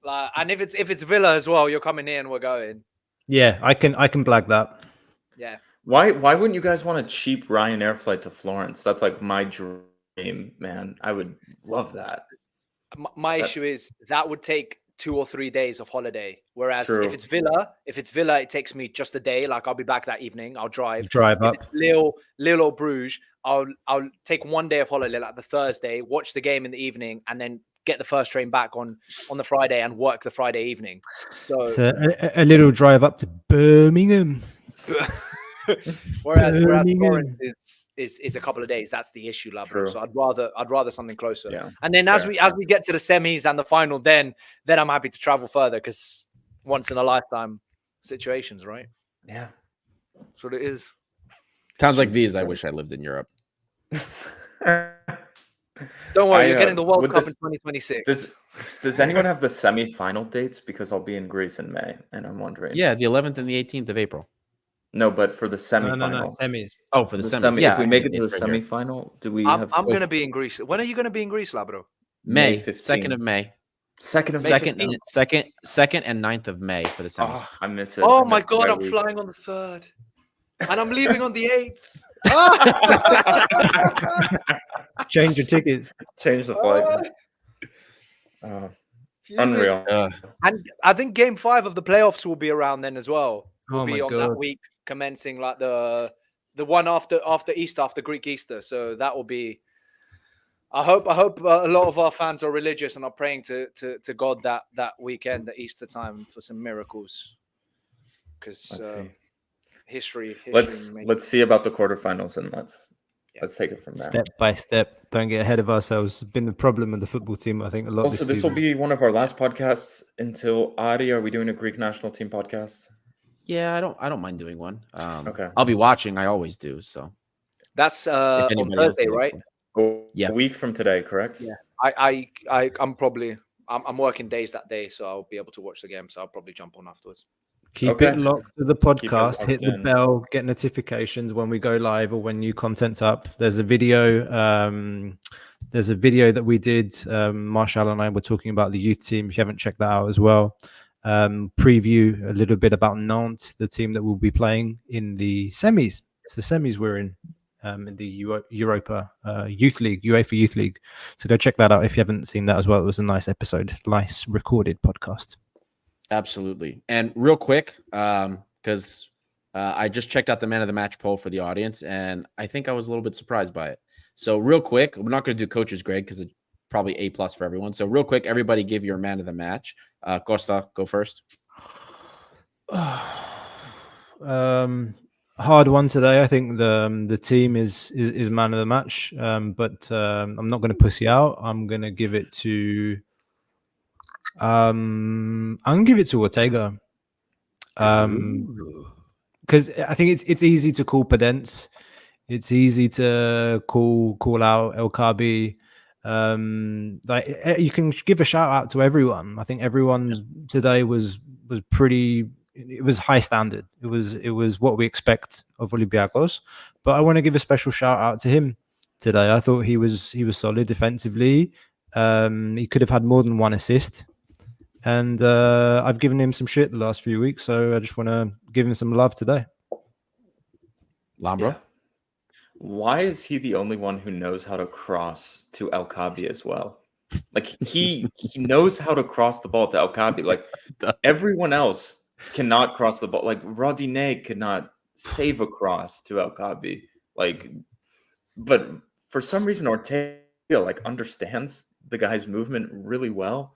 Like, and if it's Villa as well, you're coming in, we're going. Yeah, I can blag that. Yeah. Why wouldn't you guys want a cheap Ryanair flight to Florence? That's like my dream, man. I would love that. My issue is that would take 2 or 3 days of holiday. Whereas if it's Villa, it takes me just a day. Like I'll be back that evening. I'll drive up. Lille or Bruges, I'll take 1 day of holiday, like the Thursday, watch the game in the evening, and then get the first train back on the Friday and work the Friday evening. So a little drive up to Birmingham. whereas Florence is a couple of days. That's the issue, Labro. So I'd rather something closer. Yeah. And then as we get to the semis and the final, then I'm happy to travel further because once in a lifetime situations, right? Yeah, that's what it is. Times like these, I wish I lived in Europe. Don't worry, you're getting the World Cup in 2026. Does anyone have the semi-final dates? Because I'll be in Greece in May, and I'm wondering. Yeah, the 11th and the 18th of April. No, but for the semi-final. No, semis. Oh, for the semis. Yeah, if we make it to the semi-final, do we have... I'm going to be in Greece. When are you going to be in Greece, Labro? May 2nd of May. 2nd of May. 2nd and 9th of May for the semis. Oh, I miss it. Oh my God, I'm flying on the 3rd. And I'm leaving on the 8th. Change your tickets. Change the flight. Unreal. And I think Game 5 of the playoffs will be around then as well. Will be on God. that week, commencing like the one after Easter, after Greek Easter. So that will be. I hope a lot of our fans are religious and are praying to God that weekend, the Easter time, for some miracles. Because history. Let's see about the quarterfinals and let's take it from there. Step by step. Don't get ahead of ourselves. It's been the problem with the football team, I think, a lot. Also, this will be one of our last podcasts until Ari. Are we doing a Greek national team podcast? Yeah, I don't mind doing one. Okay. I'll be watching. I always do. So that's on Thursday, right? Yeah, a week from today, correct? Yeah. I'm working days that day, so I'll be able to watch the game. So I'll probably jump on afterwards. Keep it Okay. locked to the podcast. locked Hit the in. bell. Get notifications when we go live or when new content's up. There's a video. There's a video that we did. Marshall and I were talking about the youth team. If you haven't checked that out as well, preview a little bit about Nantes, the team that will be playing in the semis. It's the semis we're in the Europa Youth League, UEFA Youth League. So go check that out if you haven't seen that as well. It was a nice episode, nice recorded podcast. Absolutely. And real quick, because I just checked out the man of the match poll for the audience, and I think I was a little bit surprised by it. So real quick, we're not going to do coaches grade because it's probably A+ for everyone. So real quick, everybody give your man of the match. Costa, go first. Hard one today. I think the team is man of the match, but I'm not going to pussy out. I'm going to give it to Ortega, because I think it's easy to call Pedence. It's easy to call out El Kabi. Like you can give a shout out to everyone. I think everyone's today was pretty. It was high standard. It was what we expect of Olympiacos. But I want to give a special shout out to him today. I thought he was solid defensively. He could have had more than one assist. And I've given him some shit the last few weeks, so I just want to give him some love today. Lambro? Yeah. Why is he the only one who knows how to cross to El Kabi as well? Like he knows how to cross the ball to El Kabi. Like everyone else cannot cross the ball. Like Rodinei could not save a cross to El Kabi. Like, but for some reason Ortega like understands the guy's movement really well.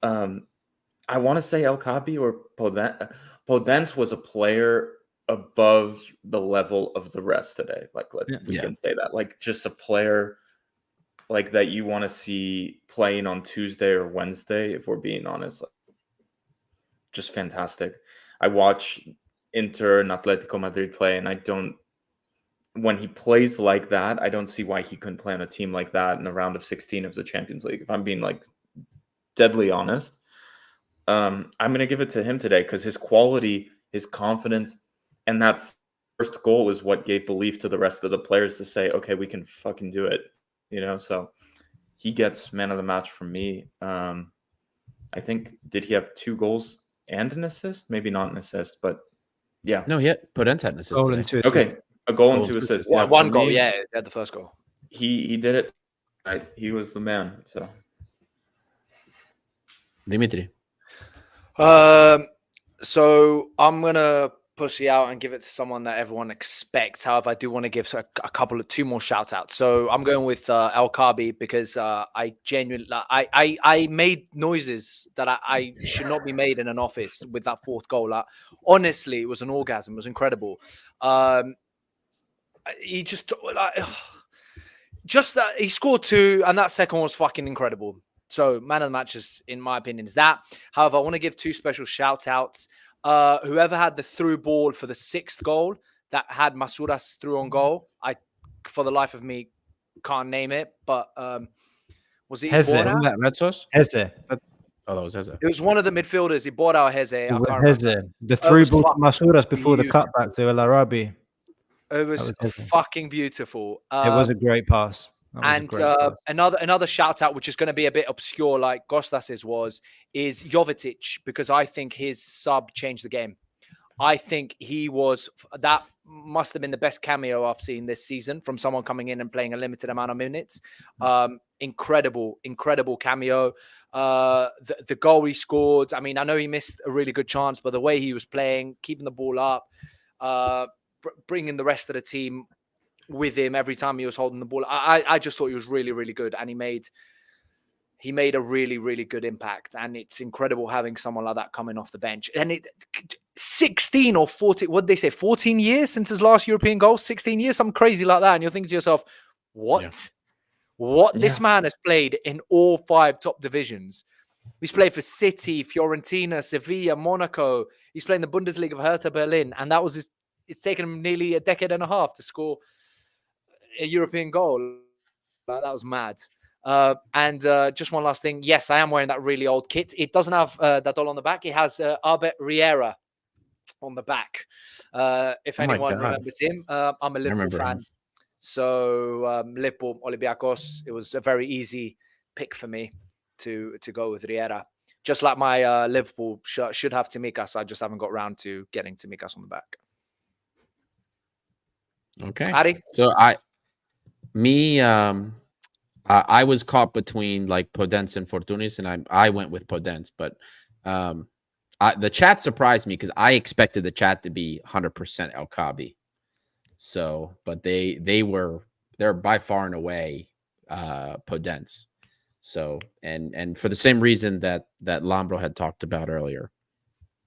I want to say El Kabi or Podence was a player above the level of the rest today. Like we can say that. Like just a player like that you want to see playing on Tuesday or Wednesday, if we're being honest. Like, just fantastic. I watch Inter and Atletico Madrid play, and when he plays like that, I don't see why he couldn't play on a team like that in a round of 16 of the Champions League. If I'm being like deadly honest, I'm going to give it to him today because his quality, his confidence, and that first goal is what gave belief to the rest of the players to say, okay, we can fucking do it. So he gets man of the match from me. I think, did he have 2 goals and an assist? Maybe not an assist, but yeah. No, yeah, Podence had an assist. Goal and 2 assists. Okay, a goal and 2 assists. Yeah, Yeah, one goal. me, Yeah, he had the first goal. He did it. Right. He was the man. So Dimitri. So I'm gonna pussy out and give it to someone that everyone expects. However, I do want to give a 2 more shout outs. So I'm going with El Kabi because I genuinely I made noises that I should not be made in an office with that 4th goal. Honestly, it was an orgasm. It was incredible. He he scored 2, and that second one was fucking incredible. So man of the match is, in my opinion, is that. However, I want to give 2 special shout outs. Whoever had the through ball for the 6th goal that had Masuras through on goal, I, for the life of me, can't name it. But was it Heze? Wasn't that Red Sauce? Heze. Oh, that was Heze. It was one of the midfielders. He bought out Heze. It was Heze. The through ball to Masuras before the cutback to El Arabi. It was fucking beautiful. It was a great pass. And another shout out, which is going to be a bit obscure, like Gostas's is Jovetic, because I think his sub changed the game. I think that must have been the best cameo I've seen this season from someone coming in and playing a limited amount of minutes. Incredible cameo. The goal he scored. I mean, I know he missed a really good chance, but the way he was playing, keeping the ball up, bringing the rest of the team with him every time he was holding the ball. I just thought he was really, really good, and he made a really, really good impact. And it's incredible having someone like that coming off the bench. And 16 or 14, what did they say, 14 years since his last European goal, 16 years, something crazy like that. And you're thinking to yourself, what? Yeah. What? Yeah. This man has played in all 5 top divisions. He's played for City, Fiorentina, Sevilla, Monaco. He's playing the Bundesliga of Hertha Berlin. And that was it's taken him nearly a decade and a half to score a European goal. That was mad. And just one last thing. Yes, I am wearing that really old kit. It doesn't have that doll on the back. It has Albert Riera on the back. If Oh my anyone God. remembers him, I'm a Liverpool remember fan. him. So Liverpool, Olympiacos, it was a very easy pick for me to go with Riera. Just like my Liverpool shirt should have Tsimikas. I just haven't got around to getting Tsimikas on the back. Okay. Addy? So I was caught between like Podence and Fortunis, and I went with Podence, but the chat surprised me because I expected the chat to be 100% El Kabi. So, but they're by far and away Podence. So, and for the same reason that Lambro had talked about earlier,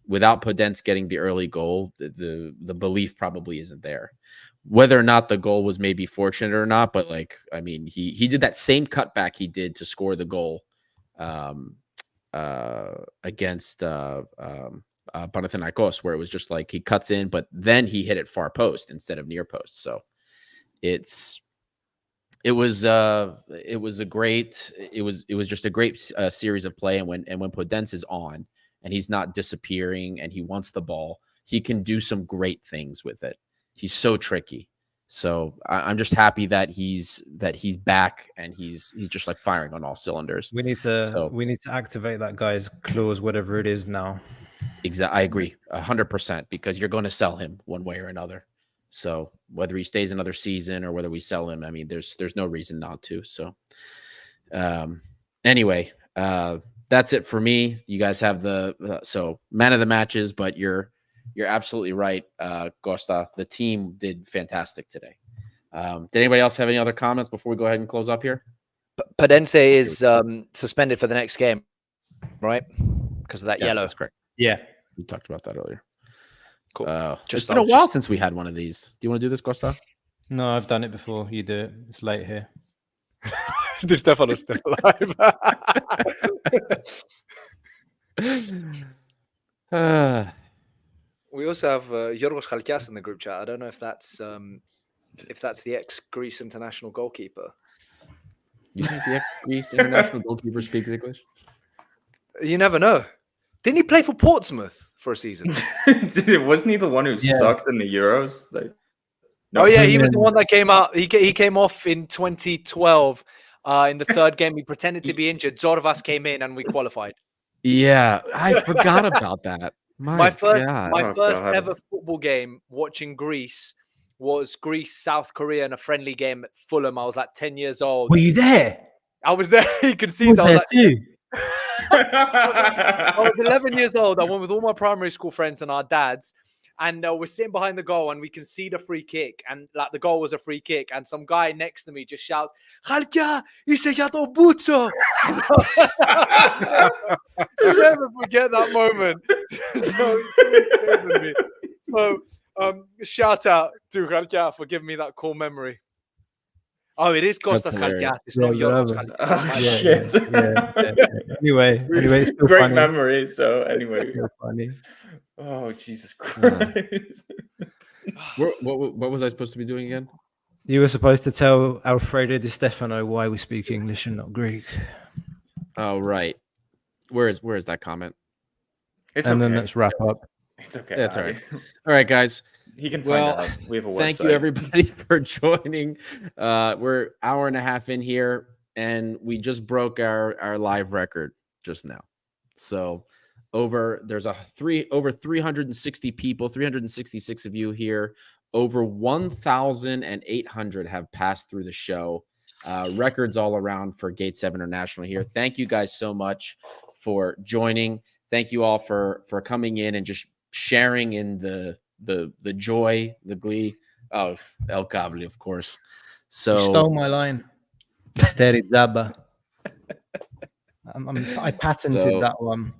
without Podence getting the early goal, the belief probably isn't there. Whether or not the goal was maybe fortunate or not, but like, I mean, he did that same cutback he did to score the goal against Panathinaikos, where it was just like he cuts in, but then he hit it far post instead of near post. So it was just a great series of play. And when Podence is on and he's not disappearing and he wants the ball, he can do some great things with it. He's so tricky. So I'm just happy that he's back and he's just like firing on all cylinders. We need to activate that guy's clause, whatever it is now. Exactly, I agree 100% because you're going to sell him one way or another. So whether he stays another season or whether we sell him, I mean, there's no reason not to. So anyway, that's it for me. You guys have so man of the matches, but you're absolutely right, Costa. The team did fantastic today. Did anybody else have any other comments before we go ahead and close up here? Padense is suspended for the next game, right? Because of that yellow. That's correct. Yeah. We talked about that earlier. Cool. It's been a while since we had one of these. Do you want to do this, Costa? No, I've done it before. You do it. It's late here. Is Stefano still alive? We also have Yorgos Chalkias in the group chat. I don't know if that's the ex-Greece international goalkeeper. You think the ex-Greece international goalkeeper speaks English? You never know. Didn't he play for Portsmouth for a season? Wasn't he the one who sucked in the Euros? No, he was the one that came out. He came off in 2012. In the third game, he pretended to be injured. Zorvas came in and we qualified. Yeah, I forgot about that. My first ever football game watching Greece was Greece-South Korea in a friendly game at Fulham. I was like 10 years old. Were you there? I was there. You can see. I was like, too. I was 11 years old. I went with all my primary school friends and our dads. And we're sitting behind the goal and we can see the free kick. And like the goal was a free kick. And some guy next to me just shouts, Chalkia, είσαι για το μπούτσο. I'll never forget that moment. So shout out to Chalkia for giving me that cool memory. Oh, it is Kostas Chalkias. It's not Yorgos Chalkias. Anyway, it's still great funny. memory. So anyway, funny. Oh, Jesus Christ. What was I supposed to be doing again? You were supposed to tell Alfredo Di Stefano why we speak English and not Greek. Oh, right. Where is that comment? Then let's wrap up. It's okay. That's all right. All right, guys. He can find out. We have a website. Thank you, everybody, for joining. We're an hour and a half in here, and we just broke our live record just now. So there's over 360 people, 366 of you here. Over 1,800 have passed through the show. Records all around for Gate 7 International here. Thank you guys so much for joining. Thank you all for coming in and just sharing in the joy, the glee of El Cable, of course. So you stole my line. Misteri Zaba. I patented that one.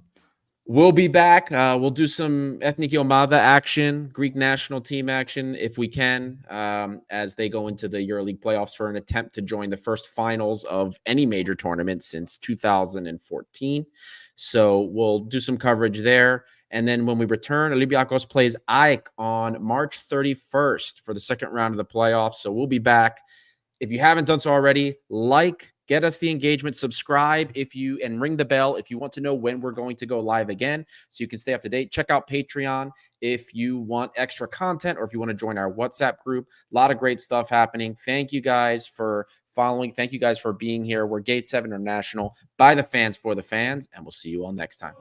We'll be back. We'll do some Ethniki Omada action, Greek national team action, if we can, as they go into the EuroLeague playoffs for an attempt to join the first finals of any major tournament since 2014. So we'll do some coverage there. And then when we return, Olympiacos plays AEK on March 31st for the second round of the playoffs. So we'll be back. If you haven't done so already, like, Get us the engagement. Subscribe and ring the bell if you want to know when we're going to go live again, so you can stay up to date. Check out Patreon if you want extra content, or if you want to join our WhatsApp group. A lot of great stuff happening. Thank you guys for following. Thank you guys for being here. We're Gate 7 International, by the fans, for the fans, and we'll see you all next time.